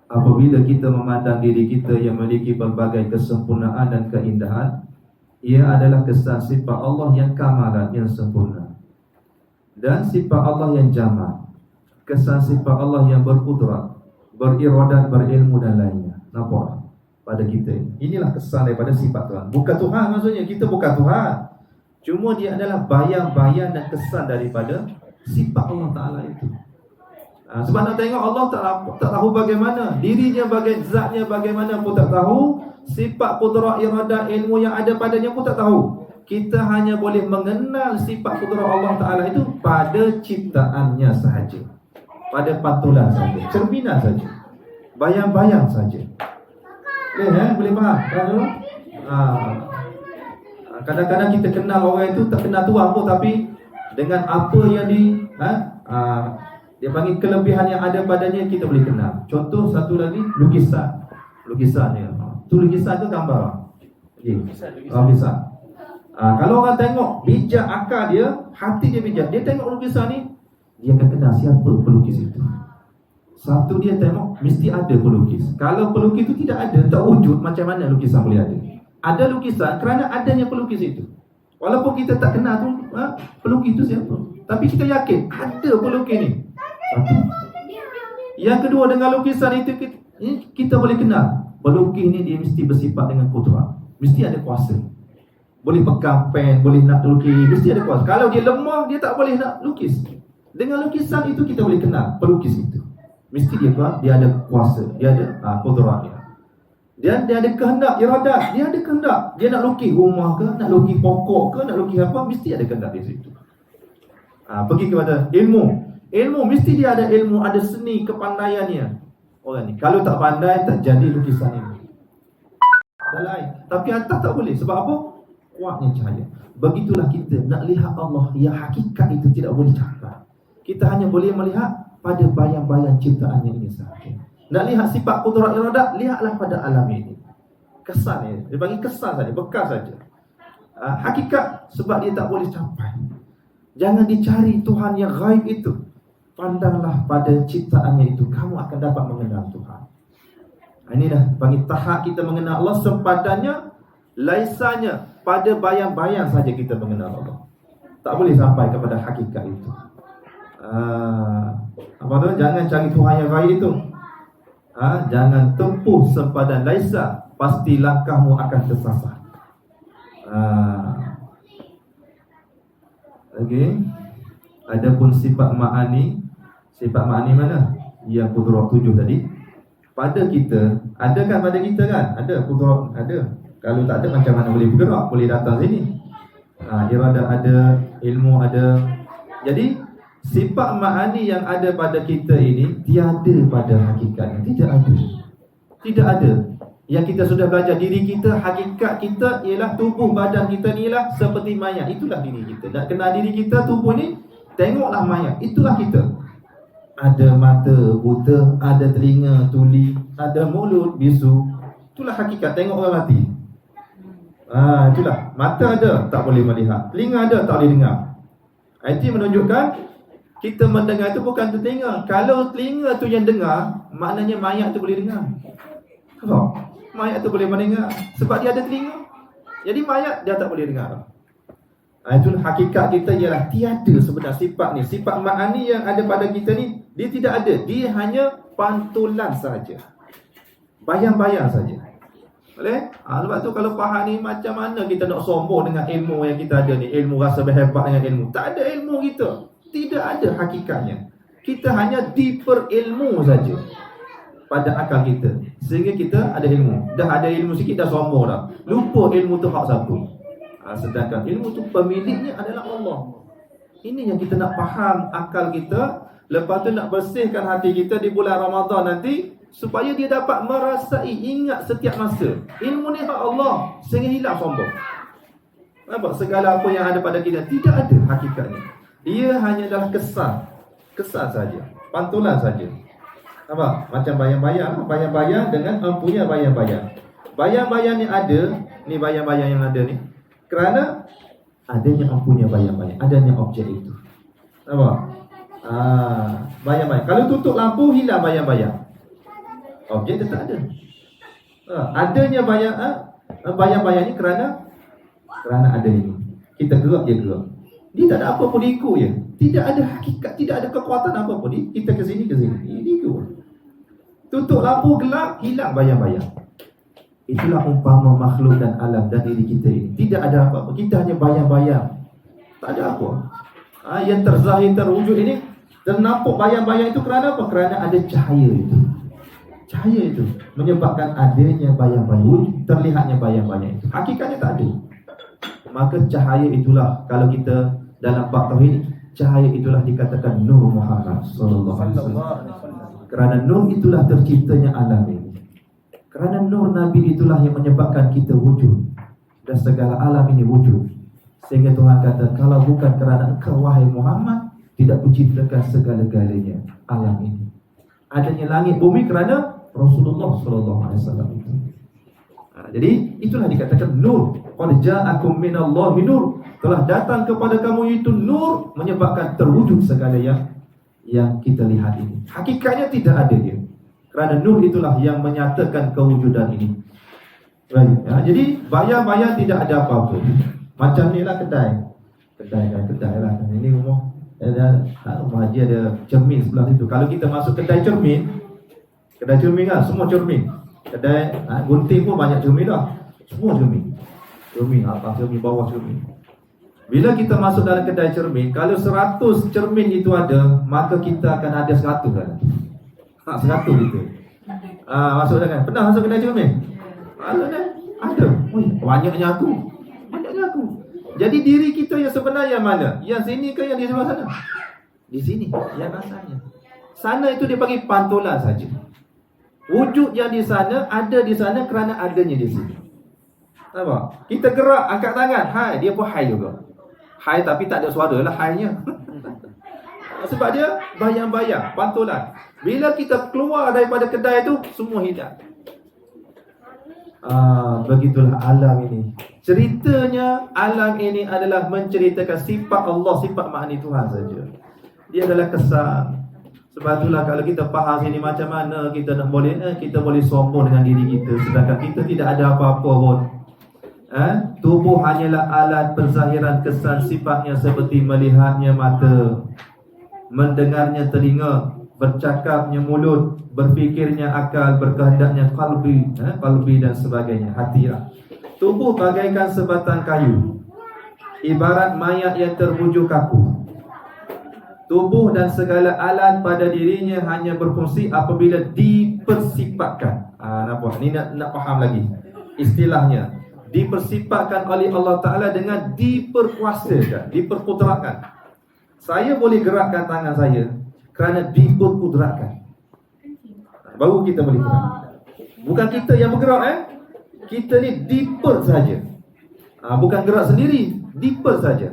Apabila kita memandang diri kita yang memiliki berbagai kesempurnaan dan keindahan, ia adalah kesan sifat Allah yang kamalat, yang sempurna, dan sifat Allah yang jamal, kesan sifat Allah yang berkudrat, beriradat, berilmu dan lainnya. Nampak pada kita. Inilah kesan daripada sifat Tuhan. Bukan Tuhan maksudnya, kita bukan Tuhan. Cuma dia adalah bayang-bayang dan kesan daripada sifat Allah Ta'ala itu. Sebab nak tengok Allah tak tahu bagaimana, dirinya bagaimana, zatnya bagaimana pun tak tahu, sifat kudrat, iradah, ilmu yang ada padanya pun tak tahu. Kita hanya boleh mengenal sifat kudrat Allah Ta'ala itu pada ciptaannya sahaja, pada pantulan saja, cerminan saja, bayang-bayang saja. Boleh faham? Kadang-kadang kita kenal orang itu tak kenal Tuhan pun, tapi dengan apa yang dia panggil kelebihan yang ada padanya, kita boleh kenal. Contoh satu lagi, lukisan. Lukisan dia. Tu lukisan tu gambar. Lukisan. Kalau orang tengok bijak akal dia, hati dia bijak, dia tengok lukisan ni, dia akan kenal siapa pelukis itu. Satu dia tengok, mesti ada pelukis. Kalau pelukis itu tidak ada, tak wujud, macam mana lukisan boleh ada? Ada lukisan kerana adanya pelukis itu. Walaupun kita tak kenal tu pelukis itu siapa, tapi kita yakin ada pelukis ni. Satu. Yang kedua, dengan lukisan itu kita boleh kenal pelukis ni dia mesti bersifat dengan kudrat, mesti ada kuasa. Boleh pegang pen, boleh nak lukis, mesti ada kuasa. Kalau dia lemah, dia tak boleh nak lukis. Dengan lukisan itu kita boleh kenal pelukis itu. Mesti dia ada kuasa, dia ada kudrat dia. Dia ada kehendak, iradah, dia ada kehendak. Dia nak lukis rumah ke, nak lukis pokok ke, nak lukis apa, mesti ada kehendak di situ. Pergi kepada ilmu. Ilmu, mesti dia ada ilmu, ada seni, kepandaiannya. Orang ni, kalau tak pandai, tak jadi lukisan ini. Ada lain. Tapi atas tak boleh. Sebab apa? Kuatnya cahaya. Begitulah kita nak lihat Allah yang hakikat itu tidak boleh capai. Kita hanya boleh melihat pada bayang-bayang ciptaannya ini sahaja. Nak lihat sifat kudrat iradat, lihatlah pada alam ini. Kesan ni, dia bagi kesan saja, bekas saja. Hakikat sebab dia tak boleh capai. Jangan dicari Tuhan yang gaib itu. Pandanglah pada ciptaannya itu, kamu akan dapat mengenal Tuhan. Ini dah bagi tahap kita mengenal Allah, sempadannya, laisanya pada bayang-bayang saja kita mengenal Allah. tak boleh sampai kepada hakikat itu. Apa tu? Jangan cari Tuhan yang gaib itu. Jangan tempuh sempadan laisa, pasti langkahmu akan tersasar. Okey. Adapun sifat ma'ani mana? Yang kudrat 7 tadi. Pada kita, ada kan pada kita kan? Ada kudrat, ada. Kalau tak ada macam mana boleh bergerak, boleh datang sini. Irada ada, ilmu ada. Jadi sifat ma'ani yang ada pada kita ini tiada pada hakikatnya. Tidak ada. Yang kita sudah belajar, diri kita, hakikat kita ialah tubuh badan kita ni ialah seperti mayat. Itulah diri kita. Nak kenal diri kita, tubuh ni, tengoklah mayat. Itulah kita. Ada mata buta, ada telinga tuli, ada mulut bisu. Itulah hakikat, tengok orang mati. Itulah. Mata ada, tak boleh melihat. Telinga ada, tak boleh dengar. Itu menunjukkan kita mendengar itu bukan telinga. Kalau telinga tu yang dengar, maknanya mayat tu boleh dengar. Apa? Mayat tu boleh mendengar sebab dia ada telinga. Jadi mayat dia tak boleh dengar. Itulah hakikat kita ialah tiada sebenarnya sifat ni. Sifat ma'ani yang ada pada kita ni, dia tidak ada. Dia hanya pantulan saja. Bayang-bayang saja. Boleh? Sebab tu kalau faham ni, macam mana kita nak sombong dengan ilmu yang kita ada ni, ilmu rasa berhebat dengan ilmu. Tak ada ilmu kita. Tidak ada hakikatnya. Kita hanya diperilmu saja pada akal kita, sehingga kita ada ilmu. Dah ada ilmu sikit dah sombong dah. Lupa ilmu tu hak siapa. Sedangkan ilmu tu pemiliknya adalah Allah. Ini yang kita nak faham akal kita. Lepas tu nak bersihkan hati kita di bulan Ramadan nanti, supaya dia dapat merasai, ingat setiap masa ilmu ni hak Allah, sehingga hilang sombong. Nampak? Segala apa yang ada pada kita tidak ada hakikatnya. Ia hanya adalah kesan saja, pantulan saja. Nampak? Macam bayang-bayang dengan empunya bayang-bayang. Bayang-bayang yang ada, ni bayang-bayang yang ada ni, kerana adanya empunya bayang-bayang, adanya objek itu. Nampak? Bayang-bayang. Kalau tutup lampu, hilang bayang-bayang. Objek dia tak ada. Adanya bayang-bayang ni kerana ada ini. Kita gerak, dia gerak. Dia tak ada apa pun, dia ikut je. Tidak ada hakikat, tidak ada kekuatan apa pun. Kita ke sini. Dia ikut. Tutup lampu, gelap, hilang bayang-bayang. Itulah umpama makhluk dan alam dan diri kita ini. Tidak ada apa-apa. Kita hanya bayang-bayang. Tak ada apa. Yang terzahir, terwujud ini, ternampak bayang-bayang itu kerana apa? Kerana ada cahaya itu. Cahaya itu menyebabkan adanya bayang-bayang, terlihatnya bayang-bayang itu. Hakikatnya tak ada. Maka cahaya itulah, kalau kita dalam bab tauhid, cahaya itulah dikatakan Nur Muhammad sallallahu alaihi wasallam. Kerana nur itulah terciptanya alam ini. Kerana nur Nabi itulah yang menyebabkan kita wujud dan segala alam ini wujud. Sehingga Tuhan kata, kalau bukan kerana engkau wahai Muhammad, tidak kuciptakan segala-galanya alam ini. Adanya langit bumi kerana Rasulullah sallallahu alaihi wasallam itu. Jadi itulah dikatakan nur. Qad ja'akum minallahi nur. Telah datang kepada kamu itu nur, menyebabkan terwujud segala yang kita lihat ini. Hakikatnya tidak ada dia. Kerana nur itulah yang menyatakan kewujudan ini. Baik. Jadi bayang-bayang tidak ada apa-apa. Macam ni lah kedai lah. Ini rumah haji ada cermin sebelah situ. Kalau kita masuk kedai cermin kan, semua cermin. Kedai gunting pun banyak cermin dah. Semua cermin. Cermin atas, cermin bawah, cermin. Bila kita masuk dalam kedai cermin, kalau 100 cermin itu ada, maka kita akan ada 100 kan. 100 itu. Masuk dah kan. Pernah masuk kedai cermin? Ada. Banyaknya aku. Jadi diri kita yang sebenarnya mana? Yang sini ke yang di sebelah sana? Di sini, yang asalnya. Sana itu dia bagi pantulan saja. Wujud yang di sana, ada di sana kerana adanya di sini. Nampak? Kita gerak, angkat tangan, hai, dia pun hai juga. Hai tapi tak ada suara lah hainya. Sebab dia bayang-bayang, pantulan. Bila kita keluar daripada kedai itu, semua hilang. Begitulah alam ini. Ceritanya alam ini adalah menceritakan sifat Allah, sifat ma'ani Tuhan saja. Dia adalah kesan. Sebab itulah kalau kita faham ini, macam mana kita nak boleh sombong dengan diri kita, sedangkan kita tidak ada apa-apa pun. Tubuh hanyalah alat penzahiran kesan sifatnya seperti melihatnya mata, mendengarnya telinga, bercakapnya mulut, berfikirnya akal, berkehendaknya qalbi dan sebagainya, hati. Tubuh bagaikan sebatang kayu, ibarat mayat yang terbujuk kaku. Tubuh dan segala alat pada dirinya hanya berfungsi apabila dipersifatkan. Nampak? Ini nak faham lagi istilahnya. Dipersifatkan oleh Allah Ta'ala dengan diperkuasakan, diperkudratkan. Saya boleh gerakkan tangan saya kerana diperkudratkan. Baru kita boleh gerak. Bukan kita yang bergerak. Kita ni diper saja. Bukan gerak sendiri, diper saja.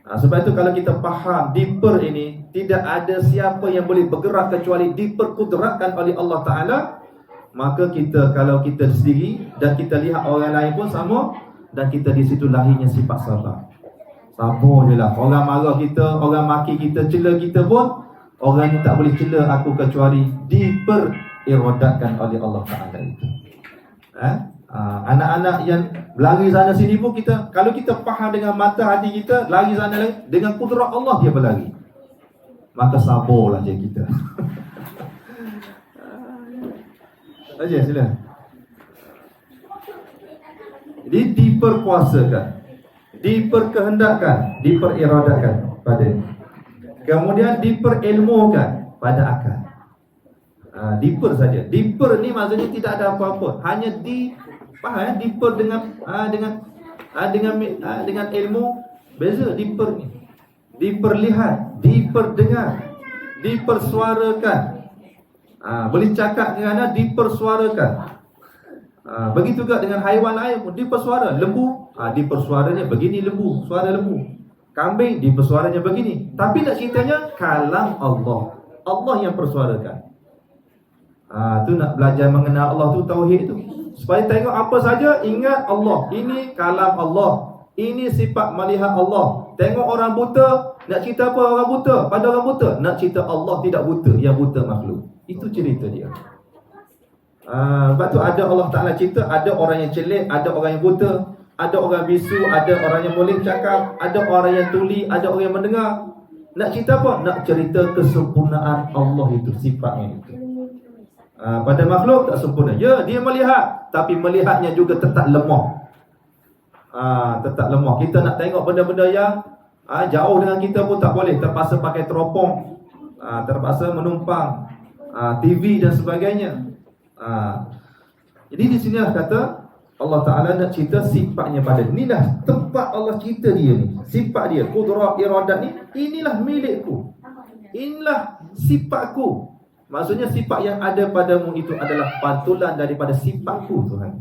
Sebab itu kalau kita faham diper ini, tidak ada siapa yang boleh bergerak kecuali diperkudratkan oleh Allah Ta'ala. Maka kita, kalau kita sendiri dan kita lihat orang lain pun sama, dan kita di situ lahirnya sifat sabar. Sabar je lah. Orang marah kita, orang maki kita, cela kita pun, orang ni tak boleh cela aku kecuali diperirodatkan oleh Allah Ta'ala itu. Anak-anak yang lari sana sini pun kita, kalau kita faham dengan mata hati kita, lari sana lagi, dengan kudrat Allah dia berlari. Maka sabarlah je kita. Aja sila. Jadi diperkuasakan, diperkehendakkan, diperirodatkan pada. Kemudian diperilmukan pada akal. Diper saja. Diper ni maksudnya tidak ada apa-apa. Hanya diper dengan ilmu. Beza diper ni. Diperlihat, diperdengar, dipersuarakan. Boleh cakap kerana dipersuarakan. Begitu juga dengan haiwan lain pun dipersuara. Lembu, dipersuaranya begini lembu, suara lembu. Kambing dipersuaranya begini. Tapi nak ceritanya kalam Allah. Allah yang persuarakan. Tu nak belajar mengenal Allah tu, tauhid tu. Supaya tengok apa saja ingat Allah. Ini kalam Allah. Ini sifat melihat Allah. Tengok orang buta, nak cerita apa orang buta? Pada orang buta, nak cerita Allah tidak buta, yang buta makhluk. Itu cerita dia. Sebab tu ada Allah Ta'ala cerita, ada orang yang celik, ada orang yang buta, ada orang bisu, ada orang yang boleh cakap, ada orang yang tuli, ada orang yang mendengar. Nak cerita apa? Nak cerita kesempurnaan Allah itu, sifatnya itu. Pada makhluk tak sempurna. Ya, dia melihat, tapi melihatnya juga tetap lemah. Tetap lemah. Kita nak tengok benda-benda yang jauh dengan kita pun tak boleh. Terpaksa pakai teropong, terpaksa menumpang TV dan sebagainya. Jadi di sinilah kata Allah Ta'ala nak cerita sifatnya pada. Inilah tempat Allah cerita dia ni. Sifat dia, kudrat, iradat ni, inilah milikku. Inilah sifatku. Maksudnya sifat yang ada padamu itu adalah pantulan daripada sifatku, Tuhan.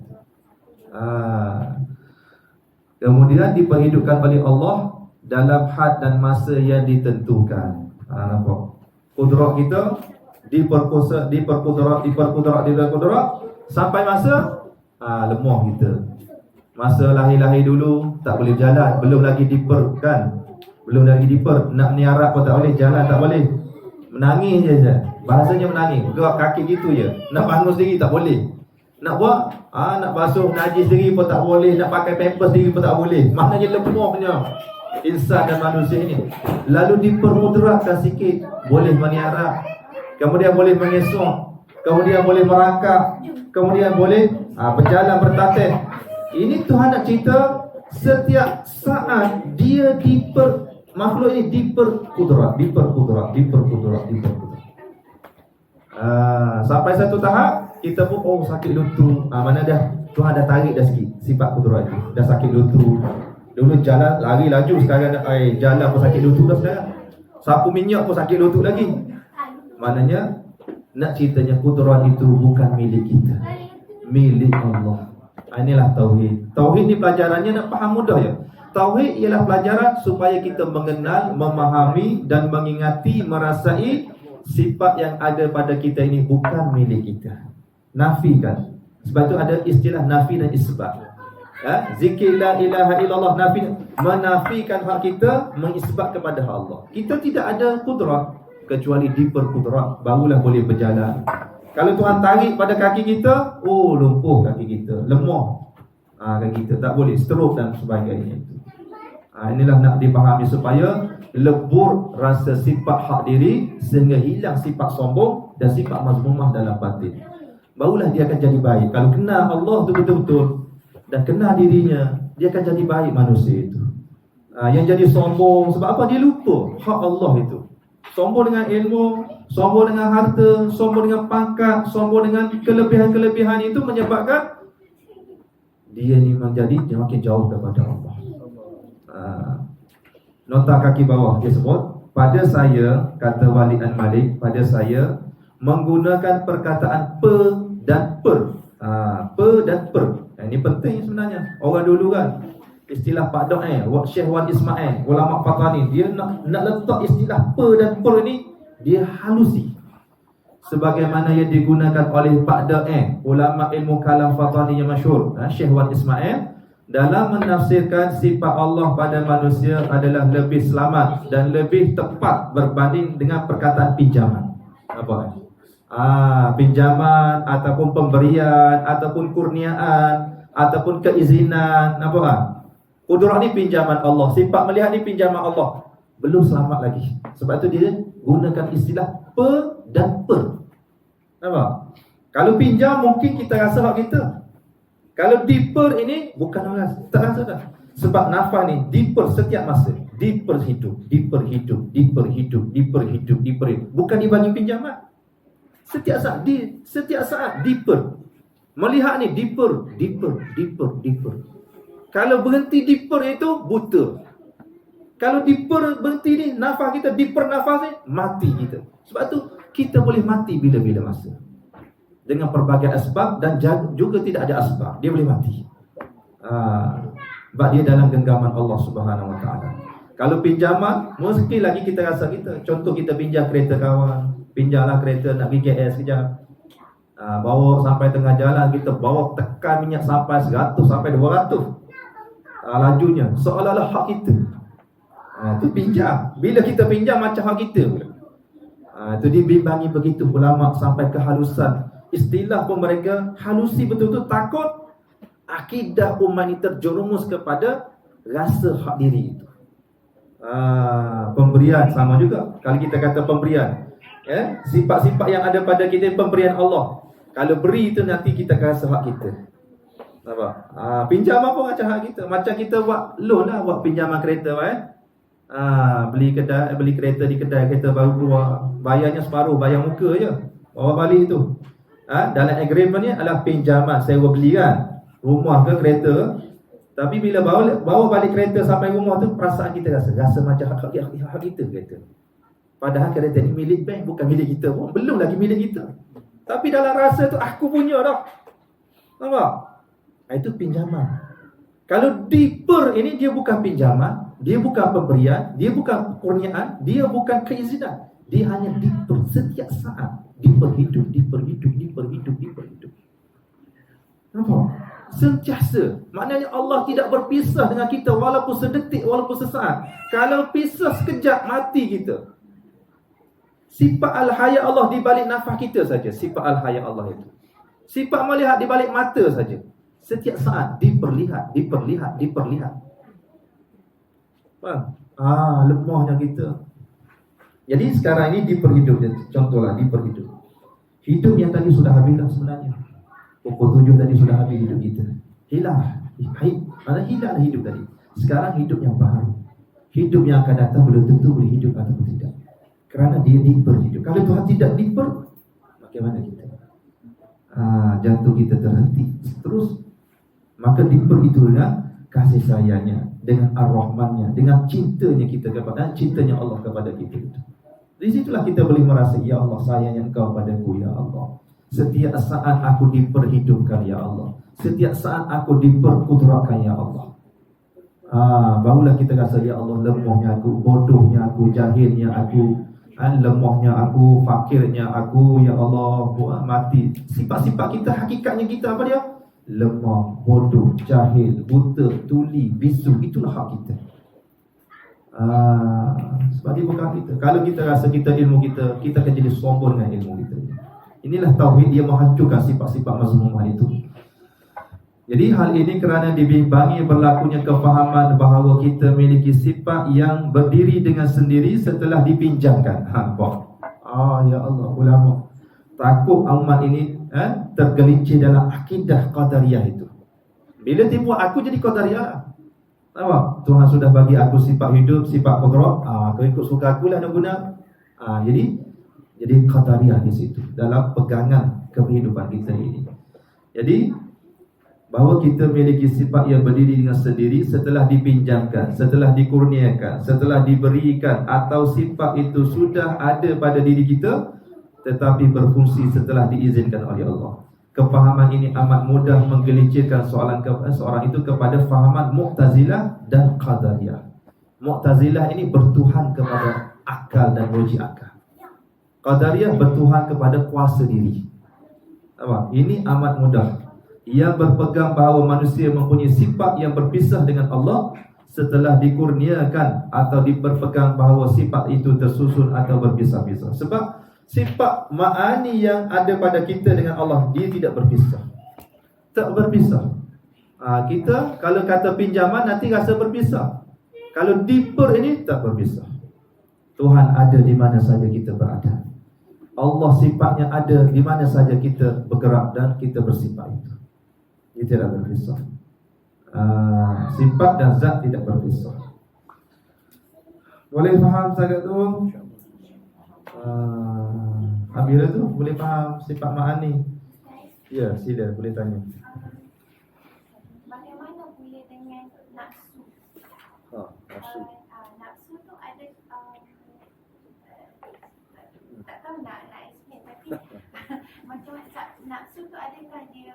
Kemudian diperhidupkan oleh Allah dalam had dan masa yang ditentukan. Nampak? Kudrat kita diperkudrat sampai masa lemah kita. Masa lahir-lahir dulu tak boleh jalan, belum lagi diper kan. Belum lagi diper, nak niarap pun tak boleh, jalan tak boleh. Menangis je. Bahasanya menangis, gerak kaki gitu je. Nak bangun sendiri tak boleh. Nak buat nak basuh najis sendiri pun tak boleh, nak pakai pampers sendiri pun tak boleh. Maknanya lemahnya insan dan manusia ini. Lalu dipermudratkan sikit, boleh meniarap, kemudian boleh mengesong, kemudian boleh merangkak, kemudian boleh berjalan bertatih. Ini Tuhan nak cerita setiap saat dia makhluk ini diperkudrat. Sampai satu tahap kita pun sakit lutut. Mana dah Tuhan dah tarik dah sikit sifat kudrat itu. Dah sakit lutut. Dulu jalan lari laju, sekarang jalan pun sakit lutut dah sekarang. Sapu minyak pun sakit lutut lagi. Maknanya nak ceritanya kudrat itu bukan milik kita, milik Allah. Inilah tauhid. Tauhid ni pelajarannya nak faham mudah je. Tauhid ialah pelajaran supaya kita mengenal, memahami dan mengingati, merasai sifat yang ada pada kita ini bukan milik kita. Nafikan. Sebab itu ada istilah nafi dan isbat. Zikir la ilaha illallah, nafi, menafikan hak kita, mengisbat kepada hak Allah. Kita tidak ada kudrat kecuali diperkudrat, barulah boleh berjalan. Kalau Tuhan tarik pada kaki kita, lumpuh kaki kita, lemah. Kan kita tak boleh stroke dan sebagainya itu. Inilah nak dipahami supaya lebur rasa sifat hak diri sehingga hilang sifat sombong dan sifat mazmumah dalam batin. Barulah dia akan jadi baik. Kalau kenal Allah tu betul-betul dan kenal dirinya, dia akan jadi baik manusia itu. Yang jadi sombong sebab apa? Dia lupa hak Allah itu. Sombong dengan ilmu, sombong dengan harta, sombong dengan pangkat, sombong dengan kelebihan-kelebihan itu menyebabkan dia ni menjadi dia makin jauh daripada Allah. Nota kaki bawah dia sebut, pada saya, kata Walid Al-Malik, pada saya menggunakan perkataan pe dan per. Pe dan per. Ini penting sebenarnya. Orang dulu kan istilah Pak Dok Syekh Wan Ismail, ulama Fatani, dia nak letak istilah pe dan per ni, dia halusi. Sebagaimana yang digunakan oleh Pak Dok ulama ilmu kalam Fatani yang masyhur, Syekh Wan Ismail, dalam menafsirkan sifat Allah pada manusia adalah lebih selamat dan lebih tepat berbanding dengan perkataan pinjaman. Apa? Pinjaman ataupun pemberian ataupun kurniaan ataupun keizinan, apa? Kudrat ni pinjaman Allah, sifat melihat ni pinjaman Allah. Belum selamat lagi. Sebab tu dia gunakan istilah pe dan per. Apa? Kalau pinjam mungkin kita rasa hak kita. Kalau diper ini bukan orang tak rasa dah. Sebab nafas ni diper setiap masa, diper hidup. Bukan dibagi pinjaman. Setiap saat diper. Melihat ni diper. Kalau berhenti diper itu buta. Kalau diper berhenti ni nafas kita diper nafas ni mati kita. Sebab tu kita boleh mati bila-bila masa. Dengan pelbagai asbab dan juga tidak ada asbab, dia boleh mati. Sebab dia dalam genggaman Allah Subhanahu Wa Taala. Kalau pinjaman, mesti lagi kita rasa kita. Contoh kita pinjam kereta kawan, pinjamlah kereta nak pergi KL sekejap. Bawa sampai tengah jalan, kita bawa tekan minyak sampai 100 sampai 200. Lajunya seolah-olah hak kita. Itu pinjam. Bila kita pinjam macam hak kita pula. Itu dibimbangi begitu ulama sampai kehalusan. Istilah pun mereka halusi betul-betul, takut akidah umat ini terjerumus kepada rasa hak diri itu. Pemberian sama juga. Kalau kita kata pemberian, sifat-sifat yang ada pada kita pemberian Allah. Kalau beri itu nanti kita akan rasa hak kita. Apa? Pinjam apa macam hak kita. Macam kita buat loan lah, buat pinjaman kereta beli kereta di kedai, kereta baru keluar, bayarnya separuh, bayar muka je, bawa balik tu. Dalam agreement ni adalah pinjaman, sewa beli kan, rumah ke kereta. Tapi bila bawa balik kereta sampai rumah tu, perasaan kita rasa macam hak kita kereta. Padahal kereta ni milik bank, bukan milik kita pun, belum lagi milik kita. Tapi dalam rasa tu aku punya dah. Nampak? Itu pinjaman. Kalau diper ini dia bukan pinjaman, dia bukan pemberian, dia bukan kurniaan, dia bukan keizinan. Dia hanya diper setiap saat. Diperhidup. Nampak? Sentiasa. Maknanya Allah tidak berpisah dengan kita walaupun sedetik, walaupun sesaat. Kalau pisah sekejap, mati kita. Sifat al-haya Allah di balik nafas kita saja. Sifat al-haya Allah itu. Sifat melihat di balik mata saja. Setiap saat diperlihat. Faham? Lemahnya kita. Jadi sekarang ini diperhidup. Contohlah diperhidup. Hidup yang tadi sudah habis dah sebenarnya. Pukul 7 tadi sudah habis hidup kita. Hilang. Mana hilanglah hidup tadi. Sekarang hidup yang baru. Hidup yang akan datang belum tentu boleh hidup ataupun tidak. Kerana dia diperhidup. Kalau Tuhan tidak diper, bagaimana kita? Jantung kita terhenti. Terus maka diper itu dengan kasih sayangnya, dengan ar-Rahmannya, dengan cintanya kita kepada, cintanya Allah kepada kita itu. Di situlah kita boleh merasa, ya Allah, sayangnya Engkau padaku, ya Allah. Setiap saat aku diperhidupkan, ya Allah. Setiap saat aku diperkudratkan, ya Allah. Barulah kita rasa, ya Allah, lemahnya aku, bodohnya aku, jahilnya aku, lemahnya aku, fakirnya aku, ya Allah, mati. Sifat-sifat kita, hakikatnya kita apa dia? Lemah, bodoh, jahil, buta, tuli, bisu. Itulah hak kita. Sebab dia bukan kita. Kalau kita rasa kita ilmu kita akan jadi sombong dengan ilmu kita. Inilah tauhid, dia menghancurkan sifat-sifat mazmumah itu. Jadi hal ini kerana dibimbangi berlakunya kefahaman bahawa kita memiliki sifat yang berdiri dengan sendiri setelah dipinjamkan. Ya Allah, ulama takut umat ini tergelincir dalam akidah qadariyah itu. Bila tipu aku jadi qadariyah. Nampak? Tuhan sudah bagi aku sifat hidup, sifat qudrat. Aku ikut suka aku lah nak guna. Jadi qadariyah di situ dalam pegangan kehidupan kita ini. Jadi bahawa kita memiliki sifat yang berdiri dengan sendiri setelah dipinjamkan, setelah dikurniakan, setelah diberikan, atau sifat itu sudah ada pada diri kita tetapi berfungsi setelah diizinkan oleh Allah. Kefahaman ini amat mudah menggelincirkan seorang itu kepada fahaman Mu'tazilah dan Qadariyah. Mu'tazilah ini bertuhan kepada akal dan logik akal. Qadariyah bertuhan kepada kuasa diri. Ini amat mudah. Ia berpegang bahawa manusia mempunyai sifat yang berpisah dengan Allah setelah dikurniakan, atau berpegang bahawa sifat itu tersusun atau berpisah-pisah. Sebab sifat ma'ani yang ada pada kita dengan Allah, dia tidak berpisah. Tak berpisah. Kita kalau kata pinjaman nanti rasa berpisah. Kalau diper ini tak berpisah. Tuhan ada di mana saja kita berada. Allah sifatnya ada di mana saja kita bergerak dan kita bersifat itu. Dia tidak berpisah. Sifat dan zat tidak berpisah. Boleh faham sangat tu? Habis tu boleh faham sifat ma'ani? Ya, sila boleh tanya. Bagaimana boleh dengan nafsu? Nafsu. Nafsu tu ada tak tahu nak explain, tapi macam nafsu tu adakah dia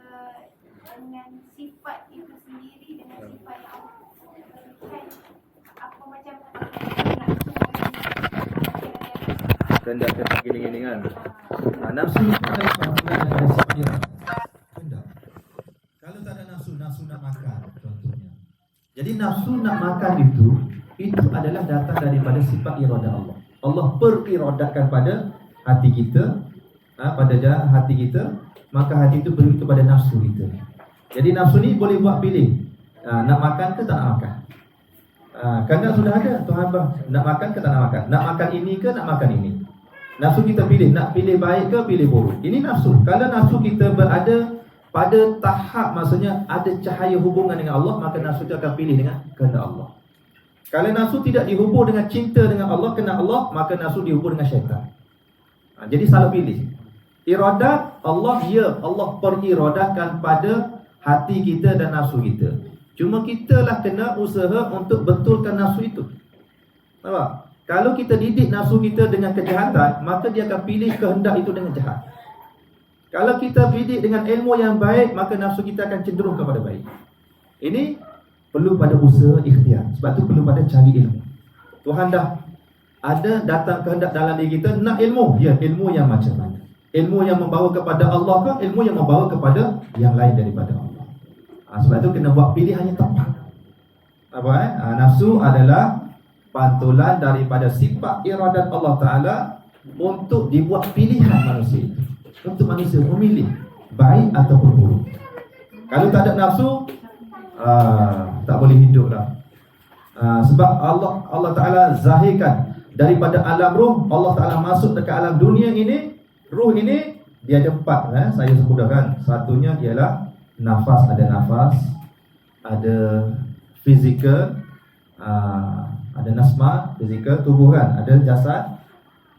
dengan sifat itu sendiri, dengan sifat yang Allah berikan, apa macam nafsu Kendak gini-gini kan. Nafsu adalah sifat yang kendak. Kalau tak ada nafsu nak makan contohnya. Jadi nafsu nak makan itu adalah datang daripada sifat iradah Allah. Allah beriradahkan pada hati kita, hati kita, maka hati itu beri kepada nafsu kita. Jadi nafsu ni boleh buat pilih, nak makan ke tak nak makan. Kehendak sudah ada, Tuhan nak makan ke tak nak makan. Nak makan ini ke nak makan ini. Nafsu kita pilih, nak pilih baik ke pilih buruk. Ini nafsu. Kalau nafsu kita berada pada tahap, maksudnya ada cahaya hubungan dengan Allah, maka nafsu kita akan pilih dengan kehendak Allah. Kalau nafsu tidak dihubung dengan cinta dengan Allah, kena Allah, maka nafsu dihubung dengan syaitan. Jadi salah pilih. Iradat Allah, Allah periradahkan pada hati kita dan nafsu kita. Cuma kita lah kena usaha untuk betulkan nafsu itu. Nampak? Kalau kita didik nafsu kita dengan kejahatan, maka dia akan pilih kehendak itu dengan jahat. Kalau kita didik dengan ilmu yang baik, maka nafsu kita akan cenderung kepada baik. Ini perlu pada usaha ikhtiar. Sebab tu perlu pada cari ilmu. Tuhan dah ada datang kehendak dalam diri kita, nak ilmu. Ya, ilmu yang macam mana? Ilmu yang membawa kepada Allah ke ilmu yang membawa kepada yang lain daripada Allah? Sebab tu kena buat pilihan yang tepat. Nafsu adalah pantulan daripada sifat iradat Allah Ta'ala untuk dibuat pilihan manusia itu. Untuk manusia memilih baik ataupun buruk. Kalau tak ada nafsu, tak boleh hidup dah. Sebab Allah Ta'ala zahirkan daripada alam ruh, Allah Ta'ala masuk dekat alam dunia ini. Ruh ini dia ada 4, saya sebutkan. Satunya ialah nafas, ada fizikal, ada nasma, fizikal, tubuh kan, ada jasad.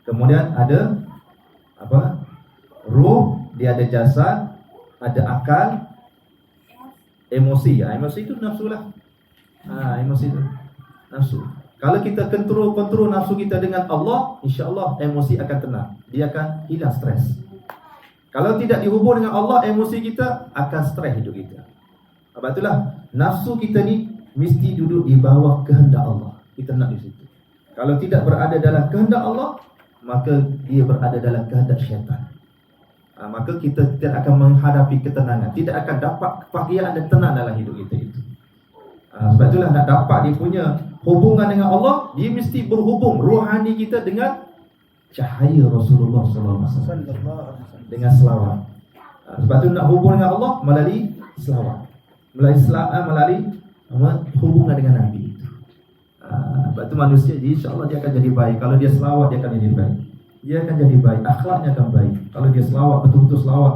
Kemudian ada ruh, dia ada jasad, ada akal, emosi. Emosi itu nafsu lah. Emosi itu nafsu. Kalau kita kontrol nafsu kita dengan Allah, insya-Allah emosi akan tenang. Dia akan hilang stres. Kalau tidak dihubung dengan Allah, emosi kita akan stres hidup kita. Sebab itulah nafsu kita ni mesti duduk di bawah kehendak Allah. Kita nak di situ. Kalau tidak berada dalam kehendak Allah, maka dia berada dalam kehendak syaitan. Maka kita tidak akan menghadapi ketenangan, tidak akan dapat kebahagiaan dan tenang dalam hidup kita itu. Sebab itulah nak dapat dia punya hubungan dengan Allah, dia mesti berhubung rohani kita dengan cahaya Rasulullah SAW, dengan selawat. Sebab itu nak hubung dengan Allah melalui selawat. melalui hubungan dengan Nabi itu. Sebab itu manusia insya-Allah dia akan jadi baik. Kalau dia selawat dia akan jadi baik. Dia akan jadi baik, akhlaknya akan baik. Kalau dia selawat, betul-betul selawat,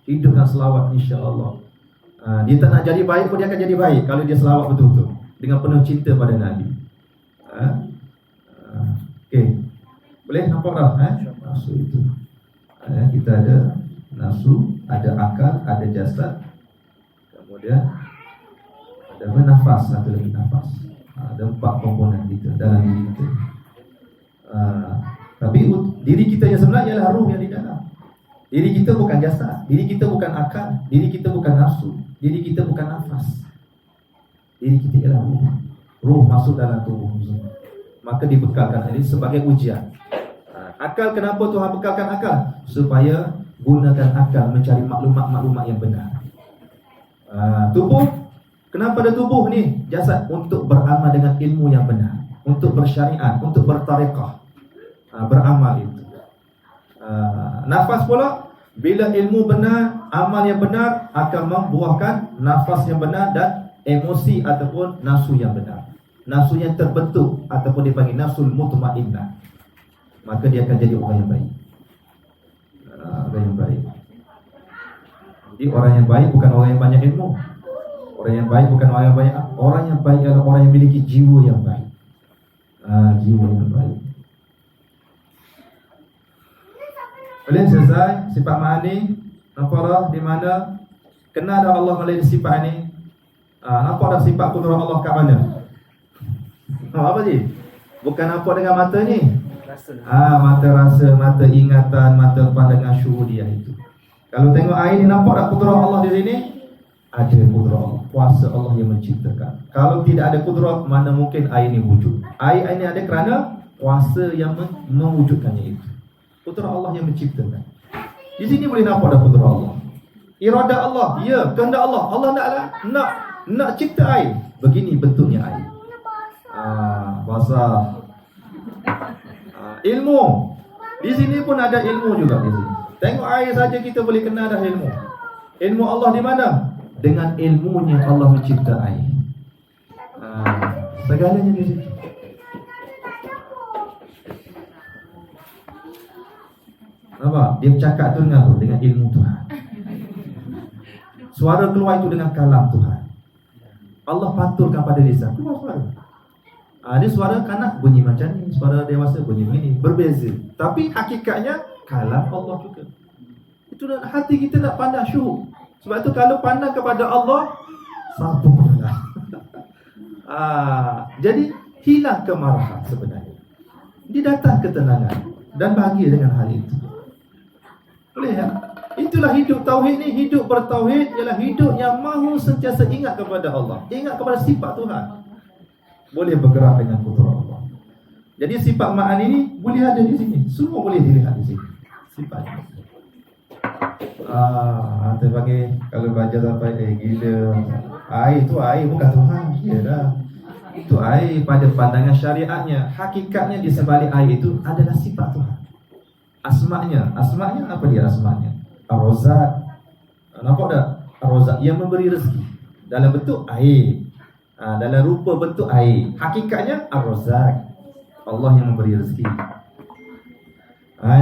hidup dengan selawat, insya-Allah. Dia tak nak jadi baik pun dia akan jadi baik kalau dia selawat betul-betul dengan penuh cinta pada Nabi. Okey. Boleh nampak dah nafsu itu. Kita ada nafsu, ada akal, ada jasad. Kemudian ada nafas, satu lagi nafas. Ada 4 komponen kita dalam diri kita. Tapi diri kita yang sebenar ialah ruh yang di dalam. Diri kita bukan jasad, diri kita bukan akal, diri kita bukan nafsu, diri kita bukan nafas. Diri kita ialah ruh. Ruh masuk dalam tubuh. Maka dibekalkan ini sebagai ujian. Akal, kenapa Tuhan bekalkan akal? Supaya gunakan akal mencari maklumat-maklumat yang benar. Tubuh, kenapa ada tubuh ni? Jasad untuk beramal dengan ilmu yang benar, untuk bersyariat, untuk bertarekah, beramal itu. Nafas pula, bila ilmu benar, amal yang benar akan membuahkan nafas yang benar dan emosi ataupun nafsu yang benar. Nafsu yang terbentuk ataupun dipanggil nafsul mutmainnah. Maka dia akan jadi orang yang baik. Orang yang baik. Jadi orang yang baik bukan orang yang banyak ilmu. Orang yang baik bukan orang yang banyak. Orang yang baik adalah orang yang memiliki jiwa yang baik. Jiwa yang baik. Boleh selesai sifat ma'ani. Nampak dah di mana kenal dah Allah melalui sifat ini. Nampak dah sifat kudrat Allah kat mana? Apa sih? Bukan nampak dengan mata ni. Mata rasa, mata ingatan, mata pandangan syuhudiyah itu. Kalau tengok air ni, nampak tak kudrat Allah di sini? Ada kudrat Allah, kuasa Allah yang menciptakan. Kalau tidak ada kudrat, mana mungkin air ni wujud? Air ini ada kerana kuasa yang mewujudkannya itu. Kudrat Allah yang menciptakan. Di sini boleh nampak dah kudrat Allah. Iradah Allah, ya, kehendak Allah. Allah nak cipta air. Begini bentuknya air. Basah. Ilmu. Di sini pun ada ilmu juga di sini. Tengok air saja kita boleh kenal dah ilmu. Ilmu Allah di mana? Dengan ilmunya Allah mencipta air. Segalanya di sini. Nampak? Dia bercakap tu dengan apa? Dengan ilmu Tuhan. Suara keluar itu dengan kalam Tuhan. Allah pantulkan pada lisan. Keluar suara. Dia suara kanak bunyi macam ni, suara dewasa bunyi begini, berbeza. Tapi hakikatnya kalam Allah juga. Itu hati kita nak pandang syuhud. Sebab tu kalau pandang kepada Allah, sabarlah. Jadi hilang kemarahan sebenarnya. Dia datang ketenangan dan bahagia dengan hal itu. Boleh ya? Itulah hidup tauhid ni. Hidup bertauhid ialah hidup yang mahu sentiasa ingat kepada Allah, ingat kepada sifat Tuhan. Boleh bergerak dengan kudrat Allah. Jadi sifat ma'an ini boleh ada di sini. Semua boleh dilihat di sini. Sifat. Nanti bagi kalau baca sampai gila. Air tu air bukan Tuhan. Ya dah. Itu air pada pandangan syariatnya. Hakikatnya di sebalik air itu adalah sifat Tuhan. Asma'nya apa dia asma'nya? Ar-Razzaq. Nampak tak? Ar-Razzaq yang memberi rezeki dalam bentuk air. Dalam rupa bentuk air. Hakikatnya Ar-Razzaq. Allah yang memberi rezeki.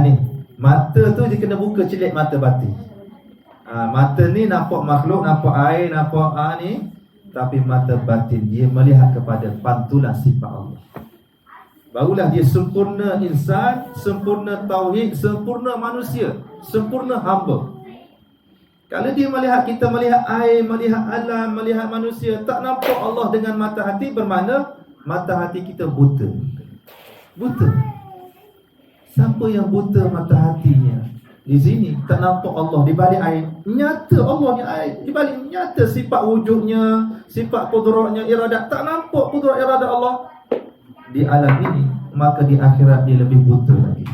Ni mata tu dia kena buka celik mata batin. Mata ni nampak makhluk, nampak air, nampak ni. Tapi mata batin dia melihat kepada pantulan sifat Allah. Barulah dia sempurna insan, sempurna tauhid, sempurna manusia, sempurna hamba. Kalau dia melihat kita melihat air, melihat alam, melihat manusia, tak nampak Allah dengan mata hati, bermakna mata hati kita buta. Buta. Siapa yang buta mata hatinya? Di sini tak nampak Allah di balik air. Nyata Allah ni air. Di balik nyata sifat wujudnya, sifat kudratnya, iradat. Tak nampak kudrat iradat Allah di alam ini, maka di akhirat dia lebih buta lagi.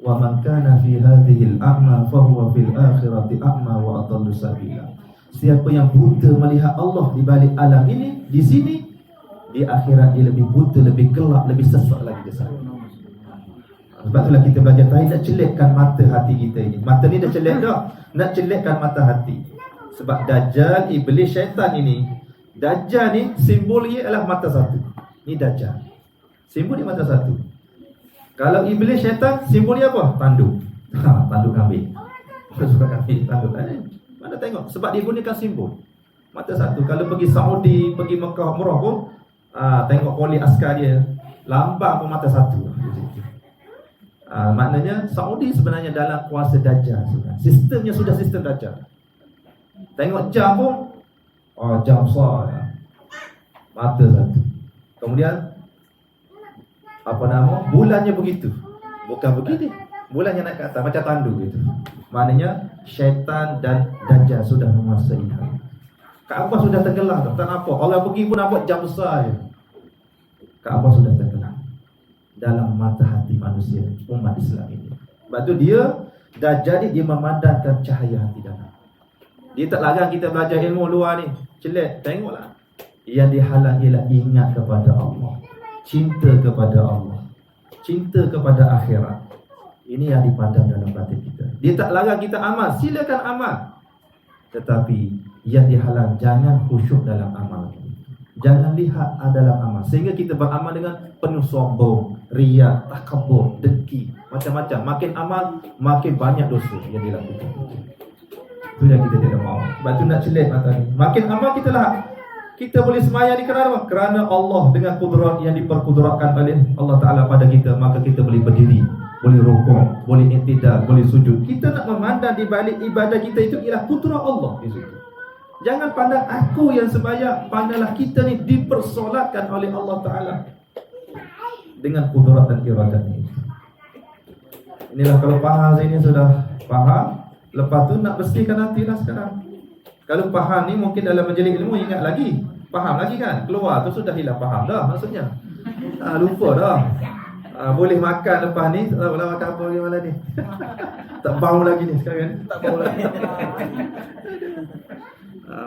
Wa man kana fi hadhihi al-a'ma fa huwa fil akhirati a'ma wa adallu sabila. Siapa yang buta melihat Allah di balik alam ini, di sini, di akhirat dia lebih buta, lebih gelap, lebih sesat lagi di sana. Sebab itulah kita belajar tadi nak celikkan mata hati kita ini. Mata ni dah celik dah, nak celikkan mata hati. Sebab Dajjal, iblis, syaitan ini, Dajjal ni simbol dia adalah mata satu. Ni Dajjal, simbol dia mata satu. Kalau iblis, syaitan, simbol dia apa? Tanduk. Tanduk kambing. Suka kambing, tanduk. Mana tengok, sebab dia gunakan simbol mata satu. Kalau pergi Saudi, pergi Mekah, Umrah pun tengok polis askar dia, lambang pun mata satu. Maknanya Saudi sebenarnya dalam kuasa Dajjal. Sistemnya sudah sistem Dajjal. Tengok jam pun, jam besar, mata satu. Kemudian bulannya begitu. Bukan begini, bulannya naik ke atas macam tandu gitu. Maknanya syaitan dan Dajjal sudah menguasai hal. Kaabah sudah tenggelam, tak nampak. Orang pergi pun nampak jam besar je. Kaabah sudah tenggelam dalam mata hati manusia umat Islam ini. Sebab tu Dajjal dia memadamkan cahaya hati dalam. Dia tak larang kita belajar ilmu luar ni. Celak, tengoklah. Yang dihalang ialah ingat kepada Allah, cinta kepada Allah, cinta kepada akhirat. Ini yang dipadam dalam batin kita. Dia tak larang kita amal, silakan amal. Tetapi yang dihalang, jangan khusyuk dalam amal. Jangan lihat dalam amal, sehingga kita beramal dengan penuh sombong, riya, takabur, dengki, macam-macam. Makin amal, makin banyak dosa yang dilakukan. Itu yang kita tidak mahu. Sebab tu nak celik mata ni. Makin amal kita lah, kita boleh semayang ni kerana apa? Kerana Allah dengan kudrat yang diperkudratkan oleh Allah Ta'ala pada kita. Maka kita boleh berdiri, boleh rukuk, boleh iktidal, boleh sujud. Kita nak memandang di balik ibadah kita itu ialah kudrat Allah di situ. Jangan pandang aku yang sembahyang, pandanglah kita ni dipersolatkan oleh Allah Ta'ala dengan kudrat dan iradatnya. Inilah kalau faham ini sudah faham. Lepas tu nak bersihkan hati lah sekarang. Kalau faham ni mungkin dalam majlis ilmu ingat lagi, faham lagi kan, keluar tu sudah hilang faham dah maksudnya. Lupa dah. Boleh makan lepas ni, tak boleh makan apa lagi malam ni. Tak bau lagi ni sekarang, tak bau lagi.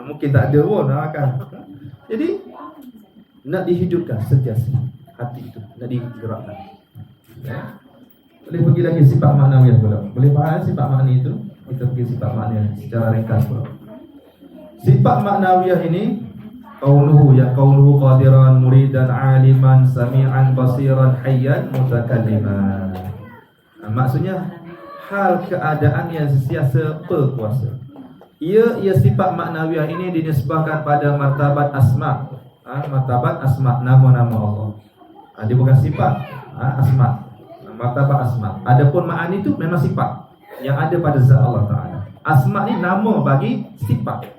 Mungkin tak ada pun nak makan. Jadi nak dihidupkan sentiasa hati itu, nak digerakkan. Boleh pergi lagi sifat maknawiyah pula. Boleh faham sifat makna itu? Kita pergi sifat makna secara ringkas pula. Sifat maknawiyah ini qauluhu qadiran muridan aliman sami'an basiran hayyan mutakalliman. Maksudnya hal keadaan yang sentiasa berkuasa. Ia sifat maknawiyah ini dinisbahkan pada martabat asma. Martabat asma, nama-nama Allah. Dia bukan sifat, asma. Martabat asma. Adapun ma'ani itu memang sifat yang ada pada zat Allah Ta'ala. Asma ni nama bagi sifat.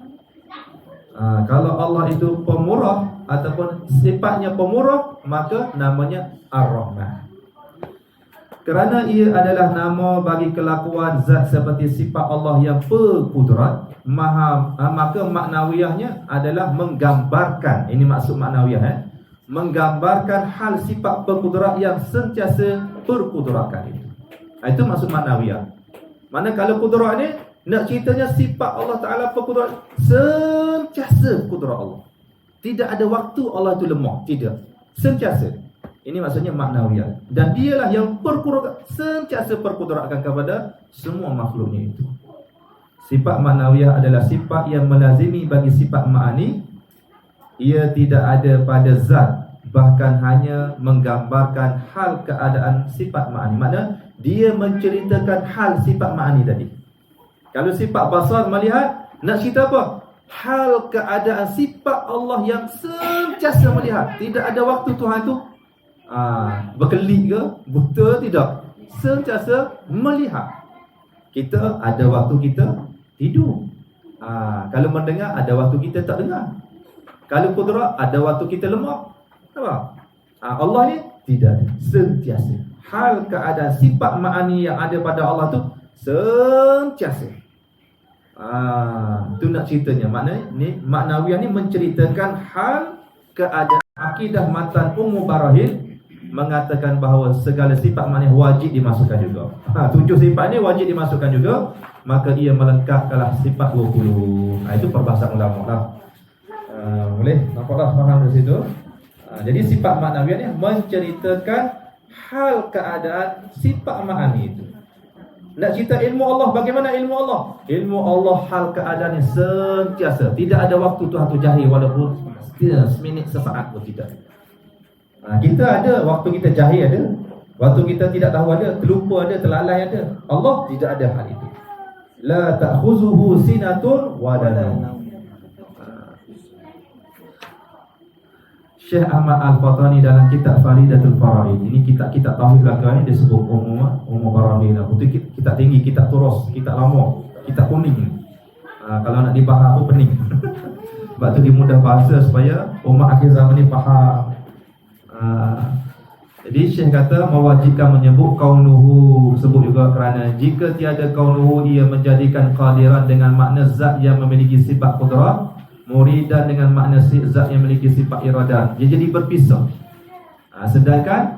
Kalau Allah itu pemurah ataupun sifatnya pemurah, maka namanya Ar-Rahman. Kerana ia adalah nama bagi kelakuan zat seperti sifat Allah yang berkudrat, maka maknawiyahnya adalah menggambarkan. Ini maksud maknawiyah, menggambarkan hal sifat berkudrat yang sentiasa berkudratkan itu. Itu maksud maknawiyah. Mana kalau kudrat ni nak ceritanya sifat Allah Ta'ala berkudrat, sentiasa kudrat Allah. Tidak ada waktu Allah itu lemah, tidak, sentiasa. Ini maksudnya maknawiyah. Dan dialah yang sentiasa perkudratkan kepada semua makhluknya itu. Sifat maknawiyah adalah sifat yang melazimi bagi sifat ma'ani. Ia tidak ada pada zat, bahkan hanya menggambarkan hal keadaan sifat ma'ani. Maknanya dia menceritakan hal sifat ma'ani tadi. Kalau sifat basar melihat, nak cerita apa? Hal keadaan sifat Allah yang sentiasa melihat. Tidak ada waktu Tuhan itu berkelip ke, buta, tidak. Sentiasa melihat. Kita ada waktu kita tidur. Kalau mendengar, ada waktu kita tak dengar. Kalau kudrat, ada waktu kita lemah. Apa? Allah ni tidak ada, sentiasa. Hal keadaan sifat ma'ani yang ada pada Allah tu sentiasa. Itu nak ceritanya. Maknanya ni maknawiyah ni menceritakan hal keadaan. Akidah matan Ummu Barahin mengatakan bahawa segala sifat maknanya wajib dimasukkan juga. 7 sifat ni wajib dimasukkan juga. Maka ia melengkapkanlah sifat 20. Itu perbahasan ulama lah. Boleh? Nampaklah faham dari situ. Jadi sifat maknawiyah ni menceritakan hal keadaan sifat ma'ani itu. Nak cerita ilmu Allah, bagaimana ilmu Allah? Ilmu Allah hal keadaannya sentiasa. Tidak ada waktu Tuhan tu jahil walaupun seminit sesaat pun tidak. Kita ada waktu kita jahil ada. Waktu kita tidak tahu ada, terlupa ada, terlalai ada. Allah tidak ada hal itu. La ta'khuzuhu sinatun wa la naum. Syekh Ahmad Al-Fatani dalam kitab Faridatul Faraid, ini kitab tauhid belakang ni dia sebut umum baramil. Putih kitab tinggi, kitab turus, kitab lama, kitab kuning. Kalau nak dibahas pun pening. Sebab tu dia mudah bahasa supaya umat akhir zaman ni faham. Jadi Syekh kata mewajibkan menyebut kaunuhu, sebut juga kerana jika tiada kaunuhu ia menjadikan qadiran dengan makna zat yang memiliki sifat qudrat, muridan dengan makna zat yang memiliki sifat iradat. Dia jadi berpisah. Sedangkan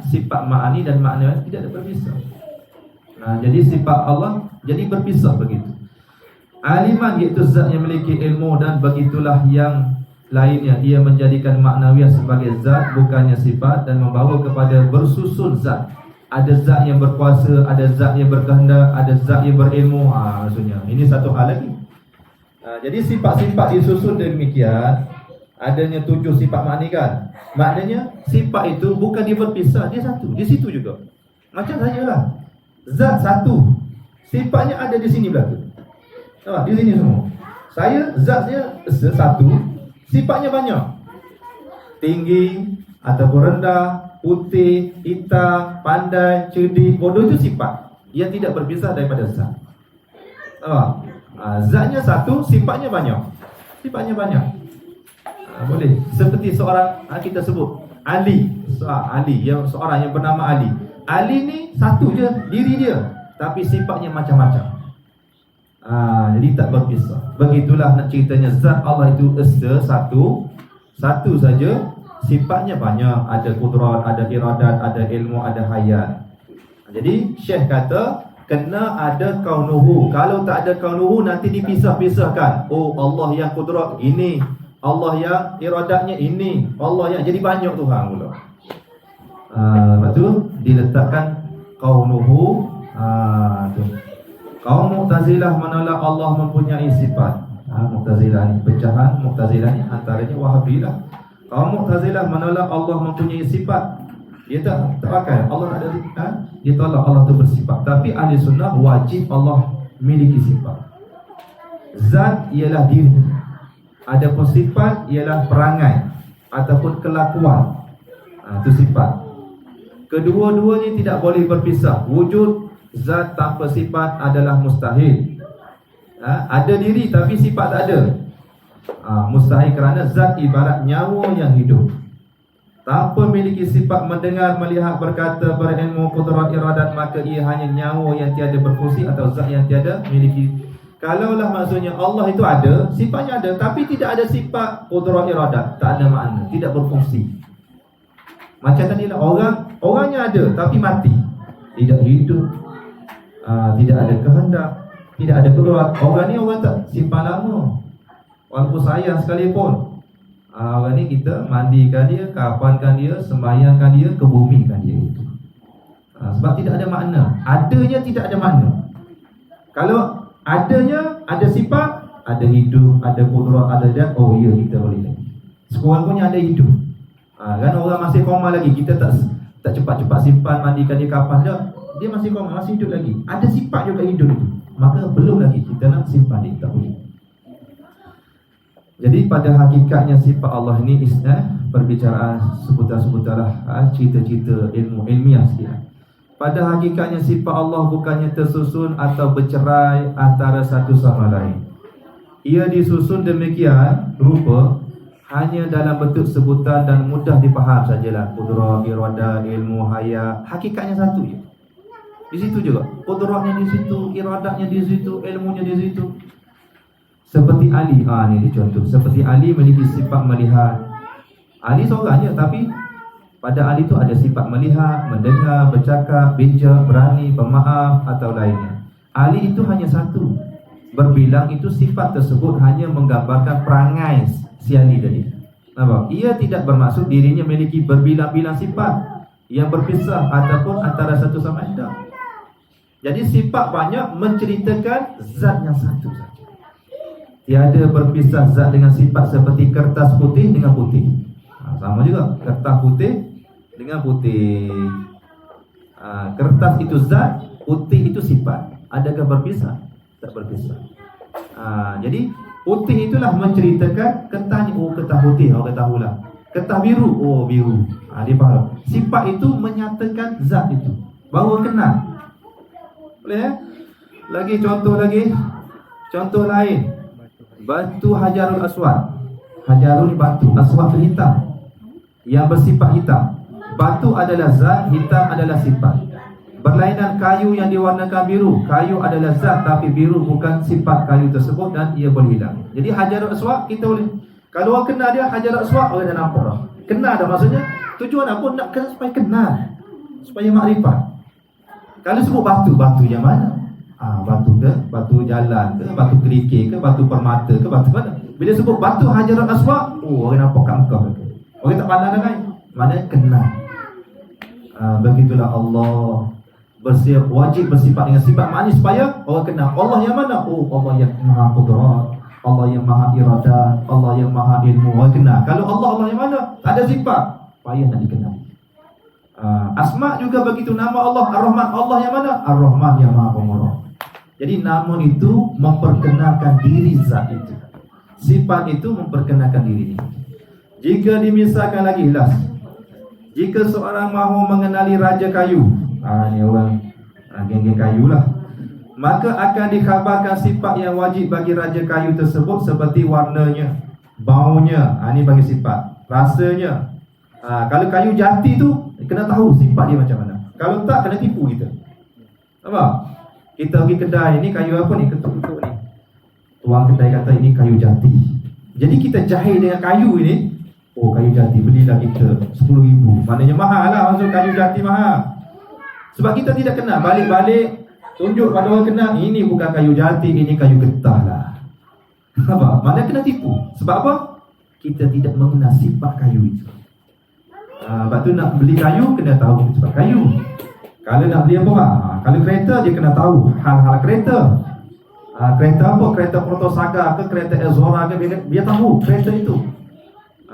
sifat ma'ani dan makna tidak ada berpisah. Jadi sifat Allah jadi berpisah begitu. Aliman iaitu zat yang memiliki ilmu, dan begitulah yang lainnya, ia menjadikan maknawiyah sebagai zat bukannya sifat dan membawa kepada bersusun zat. Ada zat yang berkuasa, ada zat yang berkehendak, ada zat yang berilmu. Maksudnya ini satu hal lagi. Jadi sifat-sifat disusun demikian. Adanya 7 sifat makni kan. Maknanya sifat itu bukan dia berpisah, dia satu. Di situ juga. Macam saya lah. Zat satu, sifatnya ada di sini belakang. Di sini semua. Saya zatnya satu, sifatnya banyak. Tinggi ataupun rendah, putih, hitam, pandai, cerdik, bodoh, itu sifat yang tidak berpisah daripada zat. Zatnya satu, sifatnya banyak. Sifatnya banyak. Boleh. Seperti seorang kita sebut Ali. Ali, seorang yang bernama Ali. Ali ni satu je diri dia, tapi sifatnya macam-macam. Jadi tak berpisah. Begitulah nak ceritanya zat Allah itu satu saja, sifatnya banyak. Ada kudrat, ada iradat, ada ilmu, ada hayat. Jadi Syekh kata kena ada kaunuhu. Kalau tak ada kaunuhu nanti dipisah-pisahkan. Oh, Allah yang kudrat ini, Allah yang iradatnya ini, Allah yang, jadi banyak Tuhan pula. Lepas tu diletakkan kaunuhu. Kaum Mu'tazilah menolak Allah mempunyai sifat. Mu'tazilah ni pecahan, Mu'tazilah ni antaranya Wahabilah. Kaum Mu'tazilah menolak Allah mempunyai sifat. Dia tak pakai Allah tak ada sifat. Dia tolak Allah tu bersifat. Tapi ahli sunnah wajib Allah memiliki sifat. Zat ialah diri. Adapun sifat ialah perangai ataupun kelakuan. Itu sifat. Kedua-duanya tidak boleh berpisah. Wujud zat tanpa sifat adalah mustahil. Ada diri tapi sifat tak ada. Mustahil kerana zat ibarat nyawa yang hidup. Tanpa memiliki sifat mendengar, melihat, berkata, berilmu, kudrat, iradat, maka ia hanya nyawa yang tiada berfungsi atau zat yang tiada memiliki. Kalaulah maksudnya Allah itu ada, sifatnya ada, tapi tidak ada sifat kudrat, iradat, tak ada makna, tidak berfungsi. Macam tadilah orangnya ada tapi mati, tidak hidup, tidak ada kehendak, tidak ada kudrat. Orang ni orang tak simpan lama, walaupun sayang sekalipun. Orang ni kita mandikan dia, kafankan dia, sembahyangkan dia, kebumikan dia itu. Sebab tidak ada makna. Adanya tidak ada makna. Kalau adanya ada sifat, ada hidup, ada kudrat, ada zat, oh ya kita boleh lagi. Sekurang-kurangnya ada hidup. Kan orang masih koma lagi, kita tak cepat-cepat simpan, mandikan dia, kafan dia masih koma, masih hidup lagi. Ada sifat juga hidup itu. Maka belum lagi kita nak simpan dia, tak boleh. Jadi pada hakikatnya sifat Allah ini perbicaraan seputar-seputar cerita-cerita ilmiah sikit. Pada hakikatnya sifat Allah bukannya tersusun atau bercerai antara satu sama lain. Ia disusun demikian rupa hanya dalam bentuk sebutan dan mudah dipaham sajalah. Kudrat, iradat, ilmu, hayat, hakikatnya satu je. Di situ juga. Kudratnya di situ, iradatnya di situ, ilmunya di situ. Seperti Ali, ni contoh. Seperti Ali memiliki sifat melihat. Ali seorang je, tapi pada Ali itu ada sifat melihat, mendengar, bercakap, bijak, berani, pemaaf atau lainnya. Ali itu hanya satu. Berbilang itu sifat tersebut hanya menggambarkan perangai si Ali tadi. Nampak? Ia tidak bermaksud dirinya memiliki berbilang-bilang sifat yang berpisah ataupun antara satu sama lain. Jadi sifat banyak menceritakan zat yang satu saja. Tiada berpisah zat dengan sifat seperti kertas putih dengan putih. Sama juga, kertas putih dengan putih. Kertas itu zat, putih itu sifat. Adakah berpisah? Tak berpisah. Jadi putih itulah menceritakan kertas ni, oh kertas putih, orang tahulah. Kertas biru, oh biru. Dia faham. Sifat itu menyatakan zat itu. Baru kenal. Boleh ya? Lagi contoh lagi. Contoh lain. Batu Hajarul Aswad. Hajarul ni batu, aswad tu hitam, yang bersifat hitam. Batu adalah zat, hitam adalah sifat. Berlainan kayu yang diwarnakan biru. Kayu adalah zat tapi biru bukan sifat kayu tersebut dan ia boleh hilang. Jadi Hajarul Aswad kita boleh, kalau orang kenal dia Hajarul Aswad, orang dah nampak dah. Kenal dah maksudnya. Tujuan apa? Nak kenal supaya kenal, supaya makrifat. Kalau sebut batu, batu yang mana? Batu ke? Batu jalan ke? Batu kerikil ke? Batu permata ke? Batu mana? Bila sebut batu Hajarul Aswad, orang nampak kat engkau. Orang tak pandang kan? Mana kenal. Begitulah Allah wajib bersifat dengan sifat manis supaya orang kenal. Allah yang mana? Oh, Allah yang maha qudrat, Allah yang maha iradah, Allah yang maha ilmu. Orang kenal. Kalau Allah yang mana? Tak ada sifat, payah nak dikenal. Asma juga begitu. Nama Allah Ar-Rahman, Allah yang mana? Ar-Rahman yang maha pemurah. Jadi nama itu memperkenalkan diri zat itu. Sifat itu memperkenalkan diri. Jika dimisalkan lagi lah, jika seorang mahu mengenali Raja Kayu, ni orang geng-geng kayu lah, maka akan dikhabarkan sifat yang wajib bagi Raja Kayu tersebut seperti warnanya, baunya, ni bagi sifat, rasanya. Kalau kayu jati tu kena tahu sifat dia macam mana. Kalau tak, kena tipu kita. Apa? Kita pergi kedai, ni kayu apa ni? Ketuk-ketuk ni. Tuang kedai kata ini kayu jati. Jadi kita jahil dengan kayu ini. Oh, kayu jati, belilah kita 10,000. Maknanya mahal lah, maksud kayu jati mahal. Sebab kita tidak kenal. Balik-balik tunjuk pada orang kenal, ini bukan kayu jati, ini kayu getah lah. Apa? Mana kena tipu. Sebab apa? Kita tidak mengenal sifat kayu itu. Sebab tu nak beli kayu, kena tahu sifat kayu. Kalau nak beli apa? Kalau kereta, dia kena tahu hal-hal kereta. Kereta apa? Kereta Protosaga ke, kereta Ezora ke, dia tahu kereta itu.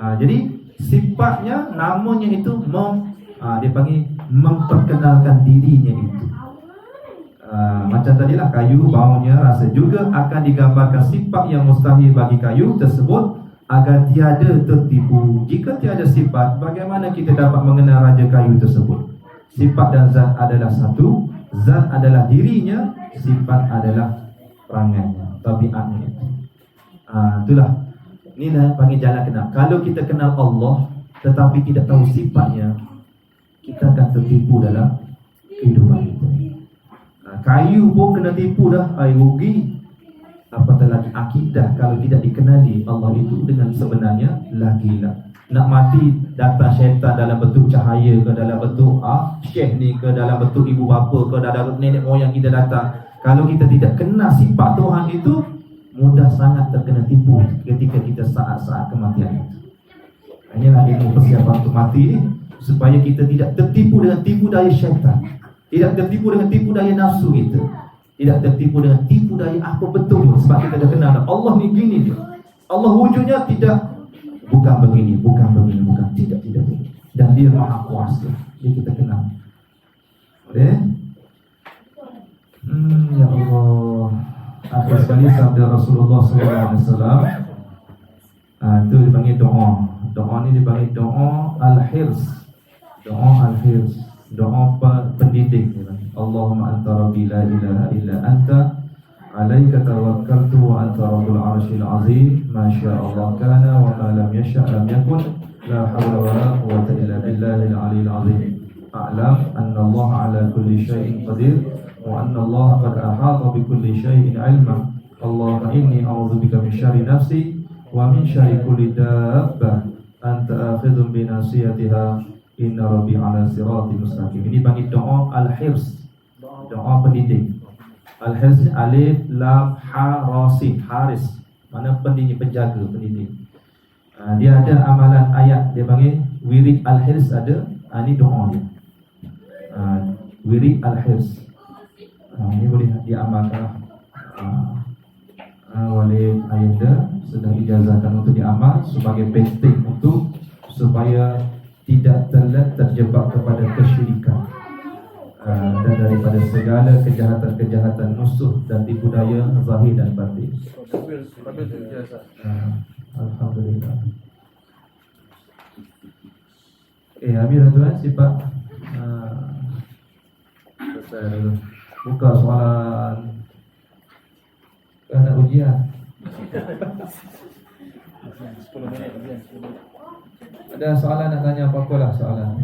Jadi sifatnya, namanya itu dia panggil memperkenalkan dirinya itu. Macam tadilah kayu, baunya, rasa. Juga akan digambarkan sifat yang mustahil bagi kayu tersebut agar tiada tertipu. Jika tiada sifat, bagaimana kita dapat mengenal Raja Kayu tersebut? Sifat dan zat adalah satu. Zat adalah dirinya, sifat adalah perangainya, tabiatnya. Itulah. Inilah panggil jalan kenal. Kalau kita kenal Allah tetapi tidak tahu sifatnya, kita akan tertipu dalam kehidupan kita. Kayu pun kena tipu dah, rugi. Apatah lagi akidah kalau tidak dikenali Allah itu dengan sebenarnya, lagilah. Nak mati datang syaitan dalam bentuk cahaya ke, dalam bentuk syekh ni ke, dalam bentuk ibu bapa ke, dalam nenek moyang kita datang. Kalau kita tidak kenal sifat Tuhan itu, mudah sangat terkena tipu ketika kita saat-saat kematian itu. Inilah ilmu persiapan untuk mati ni, supaya kita tidak tertipu dengan tipu daya syaitan, tidak tertipu dengan tipu daya nafsu kita, tidak tertipu dengan tipu daya apa betul. Sebab kita dah kenal Allah ni gini dia, Allah wujudnya tidak, bukan begini, bukan begini, bukan, tidak begini. Dan dia maha kuasa. Dia kita kenal. Boleh? Ya Allah. Akhir sekali sabda Rasulullah SAW. Itu dipanggil doa. Doa ni dipanggil doa al-hirs. Doa al-hirs, doa pendidik. Allahumma anta rabbi la ilaha illa anta, alaika tawakkaltu wa anta rabbul arshil azim, ma syaa Allah kana wa ma lam yasha' lam yakun, la hawla wa la quwwata illa billahil aliyyil azim. A'lam anna Allah ala kulli syai'in qadir wa anna Allah qad ahata bi kulli syai'in 'ilma. Allahumma inni a'udzubika min syarri nafsi wa min syarri kulli dabbah anta akhidhun bi nasiyatiha inna rabbi ala siratin mustaqim. Ini panggil doa al-hirs, doa pendidik. Al-hirs ni alif lam ha ra sin, haris, mana pendidik, penjaga, pendidik. Dia ada amalan ayat, dia panggil wirid al-hirs ada. Ini doa dia. Wirid al-hirs. Ini boleh diamalkan. Wali ayahnya sudah ijazahkan untuk diamal sebagai penting untuk supaya tidak terjebak kepada kesyirikan dan daripada segala kejahatan-kejahatan musuh dan tipu daya zahir dan batin. Alhamdulillah. Habis tuan sifat selesai dulu. Buka soalan. Ada ujian. 10 minit ujian. Ada soalan nak tanya apa-apa lah soalan.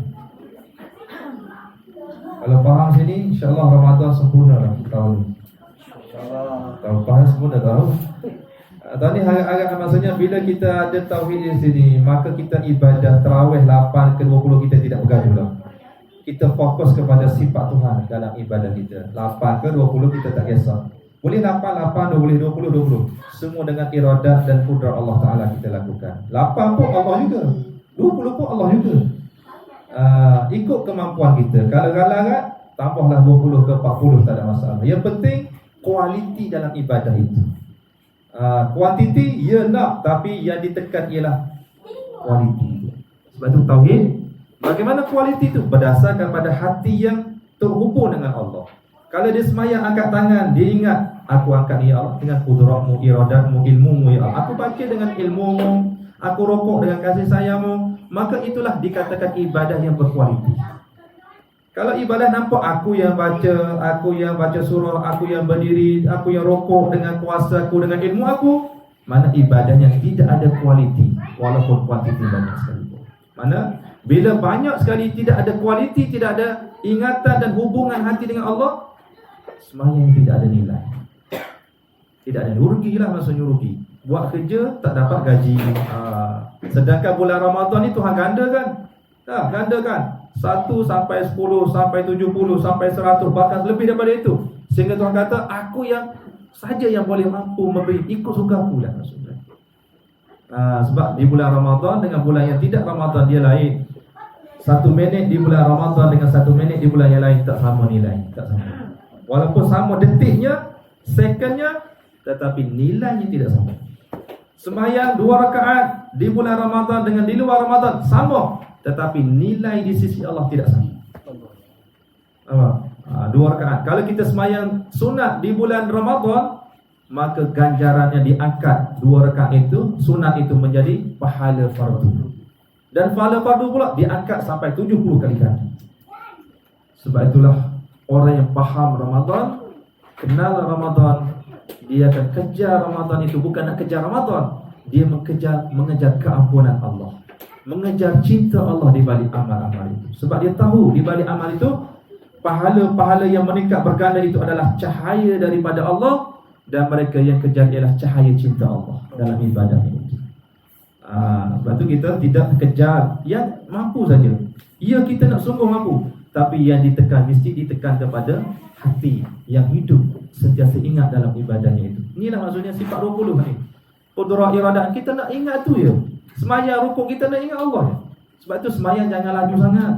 Kalau faham sini, insyaAllah Ramadan sempurna lah tahun ni. InsyaAllah. Kalau faham sempurna tahu. Tahun ni agak maksudnya bila kita ada tauhid di sini, maka kita ibadah tarawih 8 ke 20 kita tidak bergaduh lah. Kita fokus kepada sifat Tuhan dalam ibadah kita. 8 ke 20 kita tak kisah. Boleh 8, boleh 20. Semua dengan iradat dan kudrat Allah Ta'ala kita lakukan. 8 pun Allah juga, 20 pun Allah juga. Ikut kemampuan kita. Kalau galangan, tambahlah 20 ke 40, tak ada masalah. Yang penting kualiti dalam ibadah itu. Kuantiti, ya nak, tapi yang ditekan ialah kualiti. Sebab itu tauhid. Bagaimana kualiti itu? Berdasarkan pada hati yang terhubung dengan Allah. Kalau dia semayang angkat tangan, dia ingat, aku angkat ya Allah dengan kudratmu, iradatmu, ilmumu ya Allah. Aku baca dengan ilmumu, aku rokok dengan kasih sayangmu, maka itulah dikatakan ibadah yang berkualiti. Kalau ibadah nampak aku yang baca surah, aku yang berdiri, aku yang rokok dengan kuasa aku, dengan ilmu aku, mana ibadahnya tidak ada kualiti, walaupun kuantiti banyak sekali. Mana bila banyak sekali tidak ada kualiti, tidak ada ingatan dan hubungan hati dengan Allah, semayang tidak ada nilai. Tidak ada, rugilah, maksudnya rugi. Buat kerja tak dapat gaji. Sedangkan bulan Ramadan ni Tuhan gandakan. Gandakan 1 sampai 10 sampai 70 sampai 100, bahkan lebih daripada itu. Sehingga Tuhan kata, aku yang saja yang boleh mampu memberi, ikut suka aku lah, maksudnya. Sebab di bulan Ramadan dengan bulan yang tidak Ramadan dia lain. 1 minit di bulan Ramadan dengan 1 minit di bulan yang lain tak sama nilai, tak sama. Walaupun sama detiknya, secondnya, tetapi nilainya tidak sama. Sembahyang 2 rakaat di bulan Ramadan dengan di luar Ramadan sama, tetapi nilai di sisi Allah tidak sama. 2 rakaat. Kalau kita sembahyang sunat di bulan Ramadan, maka ganjarannya diangkat 2 rakaat itu, sunat itu menjadi pahala fardu. Dan pahala fardu pula diangkat sampai 70 kali ganda. Sebab itulah orang yang faham Ramadan, kenal Ramadan, dia akan kejar Ramadan itu bukan nak kejar Ramadan, dia mengejar keampunan Allah, mengejar cinta Allah di balik amal-amal itu. Sebab dia tahu di balik amal itu pahala-pahala yang meningkat berganda itu adalah cahaya daripada Allah, dan mereka yang kejar ialah cahaya cinta Allah dalam ibadah itu. Sebab itu kita tidak kejar yang mampu saja. Ya, kita nak sungguh mampu, tapi yang ditekan mesti ditekan kepada hati yang hidup sentiasa ingat dalam ibadahnya itu. Inilah maksudnya sifat 20 ni. Qudrat iradah kita nak ingat tu ya. Semaya rukuk kita nak ingat Allah ya. Sebab tu semaya jangan laju sangat.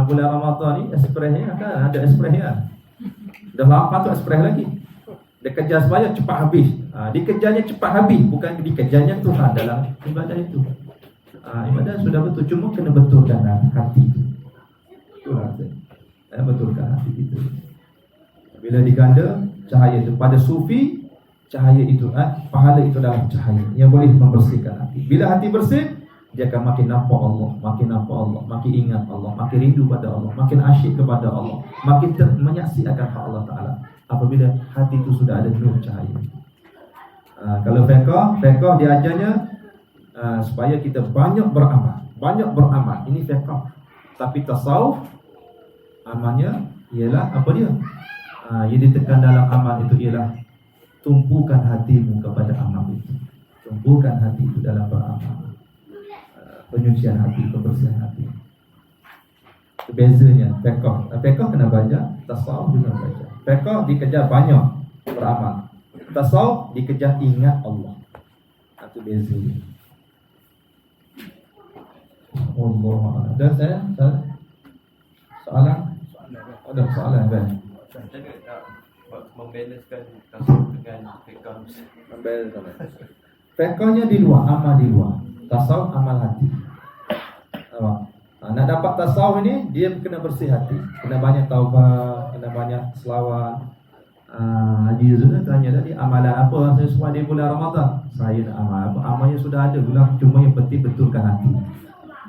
Bulan Ramadan ni ekspresnya kan ada ekspresnya. Dah lapar tu ekspres lagi. Dia kejar semaya cepat habis. Dikejarnya cepat habis, bukan dikejarnya Tuhan dalam ibadah itu. Ibadah sudah betul, cuma kena betulkan hati itu. Itulah betulkan hati kita. Bila diganda cahaya itu pada sufi, cahaya itu pahala itu adalah cahaya yang boleh membersihkan hati. Bila hati bersih, dia akan makin nampak Allah, makin nampak Allah, makin ingat Allah, makin rindu pada Allah, makin asyik kepada Allah, makin menyaksikan hak Allah Ta'ala. Apabila hati itu sudah ada nur cahaya. Kalau fiqh diajarnya supaya kita banyak beramal. Ini fiqh. Tapi tasawuf amalnya ialah apa dia? Yang ditekan dalam amal itu ialah tumpukan hatimu kepada amal itu. Tumpukan hati itu dalam beramal. Penyucian hati, kebersihan hati. Bezanya fiqh kena baca, tasawuf juga baca. Fiqh dikejar banyak beramal. Tasawuf dikejar ingat Allah. Itu bezanya. Allah. Dan saya soalan? Ada soalan kan? Macam mana nak membalancekan tasawuf dengan fiqh? Ambil sana. Fiqhnya di luar, amal di luar. Tasawuf amal hati. Nampak? Nak dapat tasawuf ini dia kena bersih hati. Kena banyak taubat, kena banyak selawat. Haji Yusuf tanya tadi, amalan apa saya semua di bulan Ramadan? Saya nak amal apa? Amalnya sudah ada, cuma yang penting betulkan hati.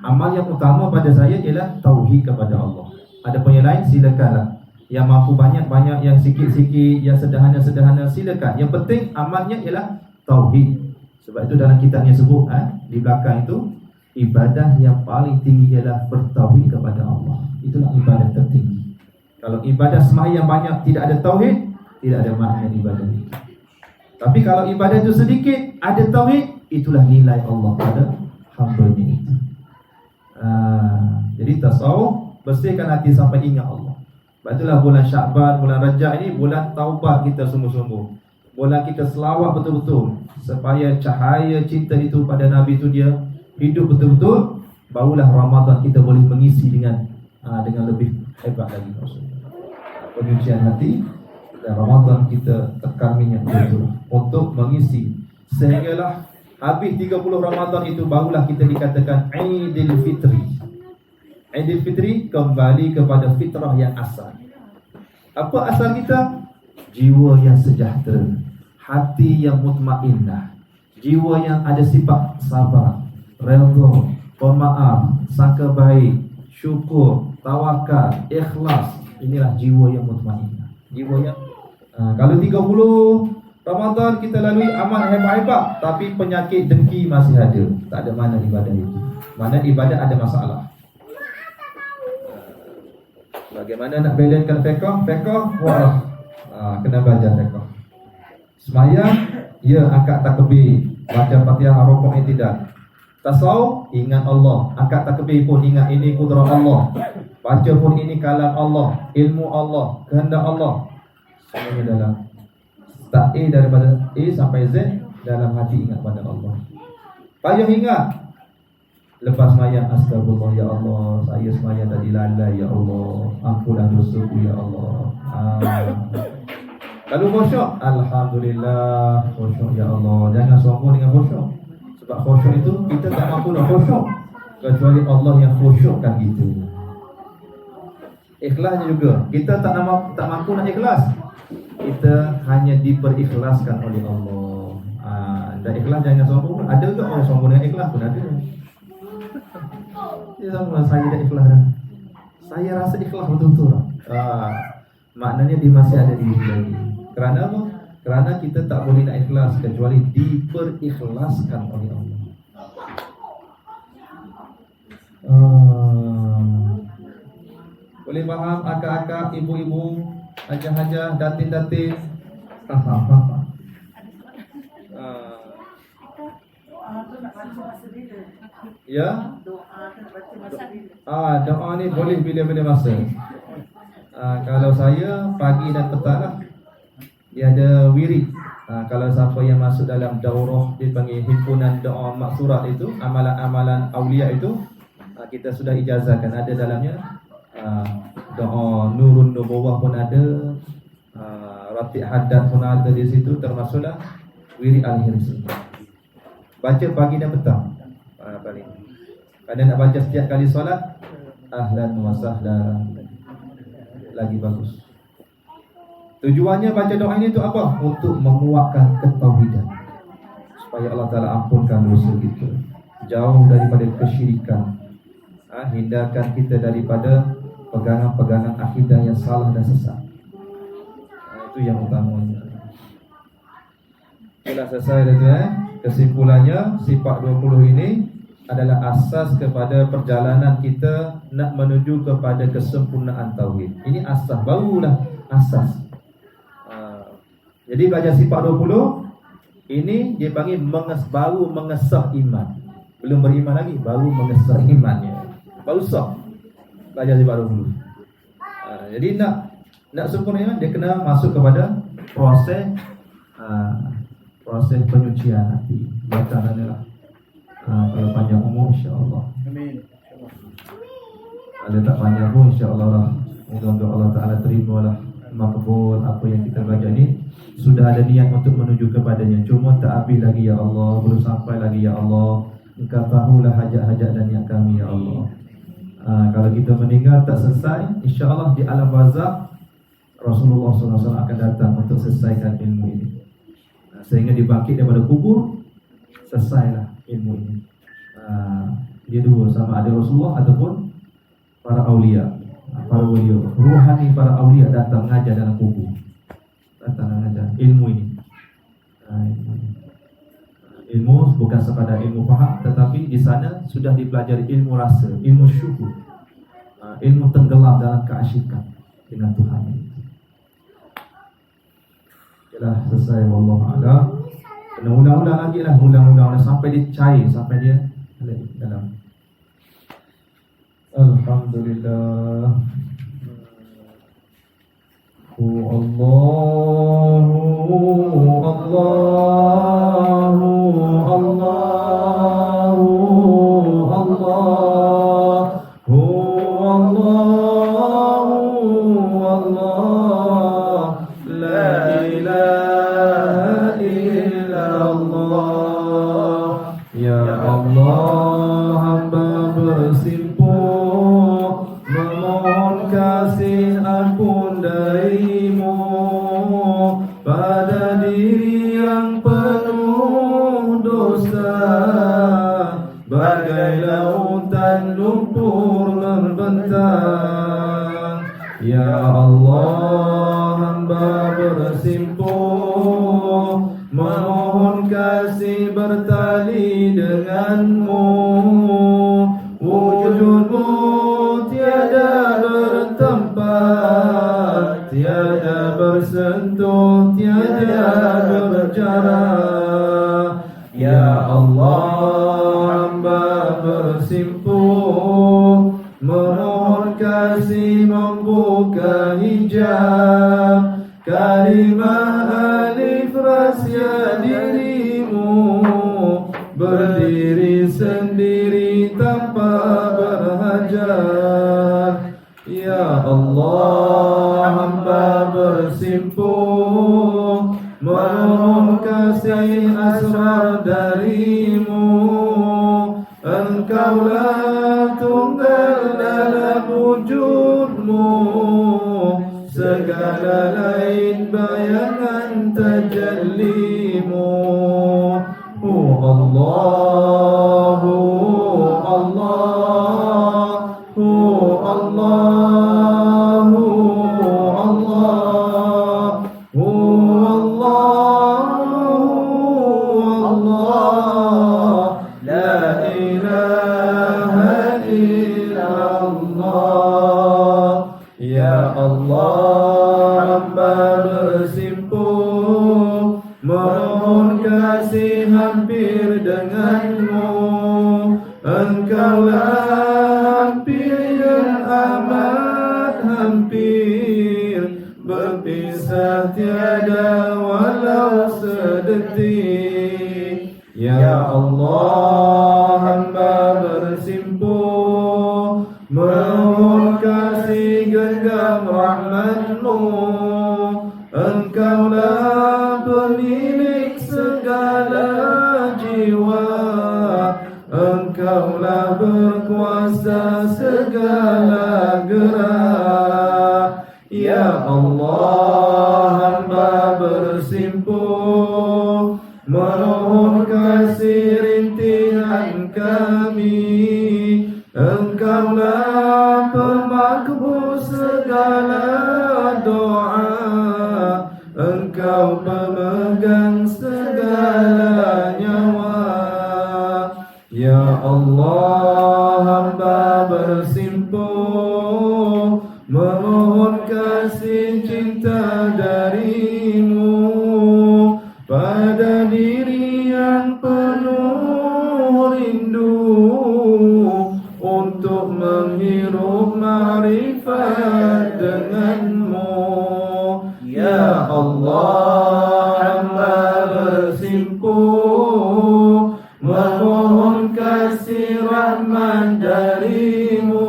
Amal yang utama pada saya ialah tauhid kepada Allah. Ada pun yang lain silakanlah. Yang mampu banyak-banyak, yang sikit-sikit, yang sederhana-sederhana silakan. Yang penting amalnya ialah tauhid. Sebab itu dalam kitabnya sebut di belakang itu, ibadah yang paling tinggi ialah bertauhid kepada Allah. Itulah ibadah tertinggi. Kalau ibadah sembahyang banyak tidak ada tauhid, tidak ada makna ibadah itu. Tapi kalau ibadah itu sedikit, ada tauhid, itulah nilai Allah pada hamba-Nya itu. Jadi tasawuf, bersihkan hati sampai ingat Allah. Sebab itulah bulan Sya'ban, bulan Rajab ini bulan taubat kita sungguh-sungguh. Bulan kita selawat betul-betul supaya cahaya cinta itu pada Nabi itu dia hidup betul-betul. Barulah Ramadan kita boleh mengisi dengan lebih hebat lagi maksudnya. Penyucian hati dan Ramadan kita tekan minyak betul untuk mengisi sehinggalah habis 30 Ramadan itu barulah kita dikatakan Aidil Fitri. Aidil Fitri kembali kepada fitrah yang asal. Apa asal kita? Jiwa yang sejahtera, hati yang mutmainnah, jiwa yang ada sifat sabar, redha, pemaaf, sangka baik, syukur, tawakal, ikhlas. Inilah jiwa yang mutmainnah. Jiwa yang kalau 30 Ramadan kita lalui amal hebat-hebat tapi penyakit dengki masih ada. Tak ada mana ibadah itu. Mana ibadah ada masalah. Bagaimana nak balancekan fiqh? Fiqh wah. Kena baca fiqh. Sembahyang ya angkat takbir, baca Fatihah rukuk tidak. Tasawuf ingat Allah, angkat takbir pun ingat ini kudrat Allah. Baca pun ini kalam Allah, ilmu Allah, kehendak Allah. Semuanya dalam tak A daripada A sampai Z dalam hati ingat pada Allah. Payah ingat. Lepas sembahyang astagfirullah ya Allah, saya sembahyang tadi lalai ya Allah, ampunlah dosaku ya Allah. Kalau khusyuk, alhamdulillah khusyuk ya Allah. Jangan sombong dengan khusyuk. Sebab khusyuk itu kita tak mampu nak khusyuk kecuali Allah yang khusyukkan kita. Ikhlasnya juga, kita tak mampu nak ikhlas. Kita hanya diperikhlaskan oleh Allah. Dan ikhlas jangan sombong. Ada ke orang sombong dengan ikhlas pun ada. Dia sama saya dah ikhlas dah. Saya rasa ikhlas betul-betul. Maknanya dia masih ada di diri lagi. Kerana apa? Kerana kita tak boleh nak ikhlas kecuali diperikhlaskan oleh Allah. Boleh faham akak-akak, ibu-ibu, hajah-hajah, datin-datin. Ya. Doa ni boleh bila-bila masa. Kalau saya pagi dan petang lah. Dia ada wirid. Kalau siapa yang masuk dalam daurah dia panggil himpunan doa maksurat itu, amalan-amalan aulia itu, kita sudah ijazahkan ada dalamnya. Doa Nurun Nubuwah pun ada, Ratib Haddad pun ada di situ, termasuklah wirid al-hirsi. Baca pagi dan petang. Paling. Kalau nak baca setiap kali solat, ahlan wa sahlan. Lagi bagus. Tujuannya baca doa ini untuk apa? Untuk menguatkan ketauhidan. Supaya Allah Ta'ala ampunkan dosa kita. Jauh daripada kesyirikan. Hindarkan kita daripada pegangan-pegangan akidah yang salah dan sesat. Itu yang utamanya. Sudah selesai dah tu Kesimpulannya sifat 20 ini adalah asas kepada perjalanan kita nak menuju kepada kesempurnaan tauhid. Ini asas, barulah asas. Jadi belajar sifat 20 ini dia panggil baru mengesah iman. Belum beriman lagi, baru mengesah imannya. Baru sah belajar sifat 20. Jadi nak sempurna iman dia kena masuk kepada proses penyucian hati. Bacaannya lah. Kalau panjang umur insya-Allah. Amin. Ada tak panjang pun insya-Allah lah. Mudah-mudahan Allah Ta'ala terimalah makbul. Apa yang kita baca ni sudah ada niat untuk menuju kepadanya, cuma tak habis lagi ya Allah, belum sampai lagi ya Allah. Engkau tahulah hajat-hajat dan niat kami ya Allah. Kalau kita meninggal tak selesai, insya-Allah di alam barzakh Rasulullah SAW akan datang untuk selesaikan ilmu ini. Sehingga dibangkit daripada kubur, selesailah ilmu ini. Dia dua, sama ada Rasulullah ataupun para awliya, para wali. Ruhani para awliya datang mengajar dalam kubur, datang mengajar ilmu ini. Ilmu bukan sekadar ilmu faham, tetapi di sana sudah dipelajari ilmu rasa, ilmu syukur, ilmu tenggelam dalam keasyikan dengan Tuhan. Yalah, selesai, wallahu a'lam. Kena ulang-ulang lagi lah, ulang-ulang sampai dia cair, sampai dia dalam. Alhamdulillah. Allahu Allahu Allahu Allahu Allahu Allah, la ilaha illallah. Ya Allah, hamba bersimpuh memohon kasih ampun dari-Mu pada diri yang penuh dosa, bagai lautan lumpur membentang. Ya Allah, hamba bersimpuh memohon kasih bertali dengan-Mu. Wujud-Mu tiada bertempat, tiada bersentuh, tiada berjarak. Ya Allah, hamba bersimpuh memohon kasih membuka hijab kalimah alif rahsia diri-Mu, berdiri sendiri tanpa berhajat. Ya Allah, hamba bersimpuh memohon kasih asrar dari-Mu. Engkaulah tunggal dalam wujud-Mu, segala lain bayangan tajalli-Mu. Allahu Allahu Allahu Allahu Allah, la ilaha illallah. Ya Allah, hamba bersimpuh memohon kasih hampir dengan-Mu. Engkaulah hampir dan amat hampir, berpisah tiada walau sedetik. Ya Allah, hamba bersimpuh memohon kasih genggam rahmat-Mu. Engkaulah pemilik segala jiwa, Engkaulah berkuasa segala gerak. Ya Allah, hamba bersimpuh memohon kasih rintihan kami. Engkaulah pemakbul segala doa, Engkau pemegang segala nyawa. Ya Allah, hamba bersimpuh memohon kasih cinta dari-Mu pada diri yang penuh rindu untuk menghirup ma'rifat dengan-Mu. Ya Allah, hamba bersimpuh memohon kasih rahmat dari-Mu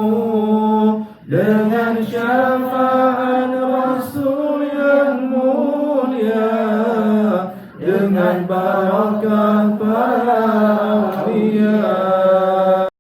dengan syafaat Rasul dengan barakah para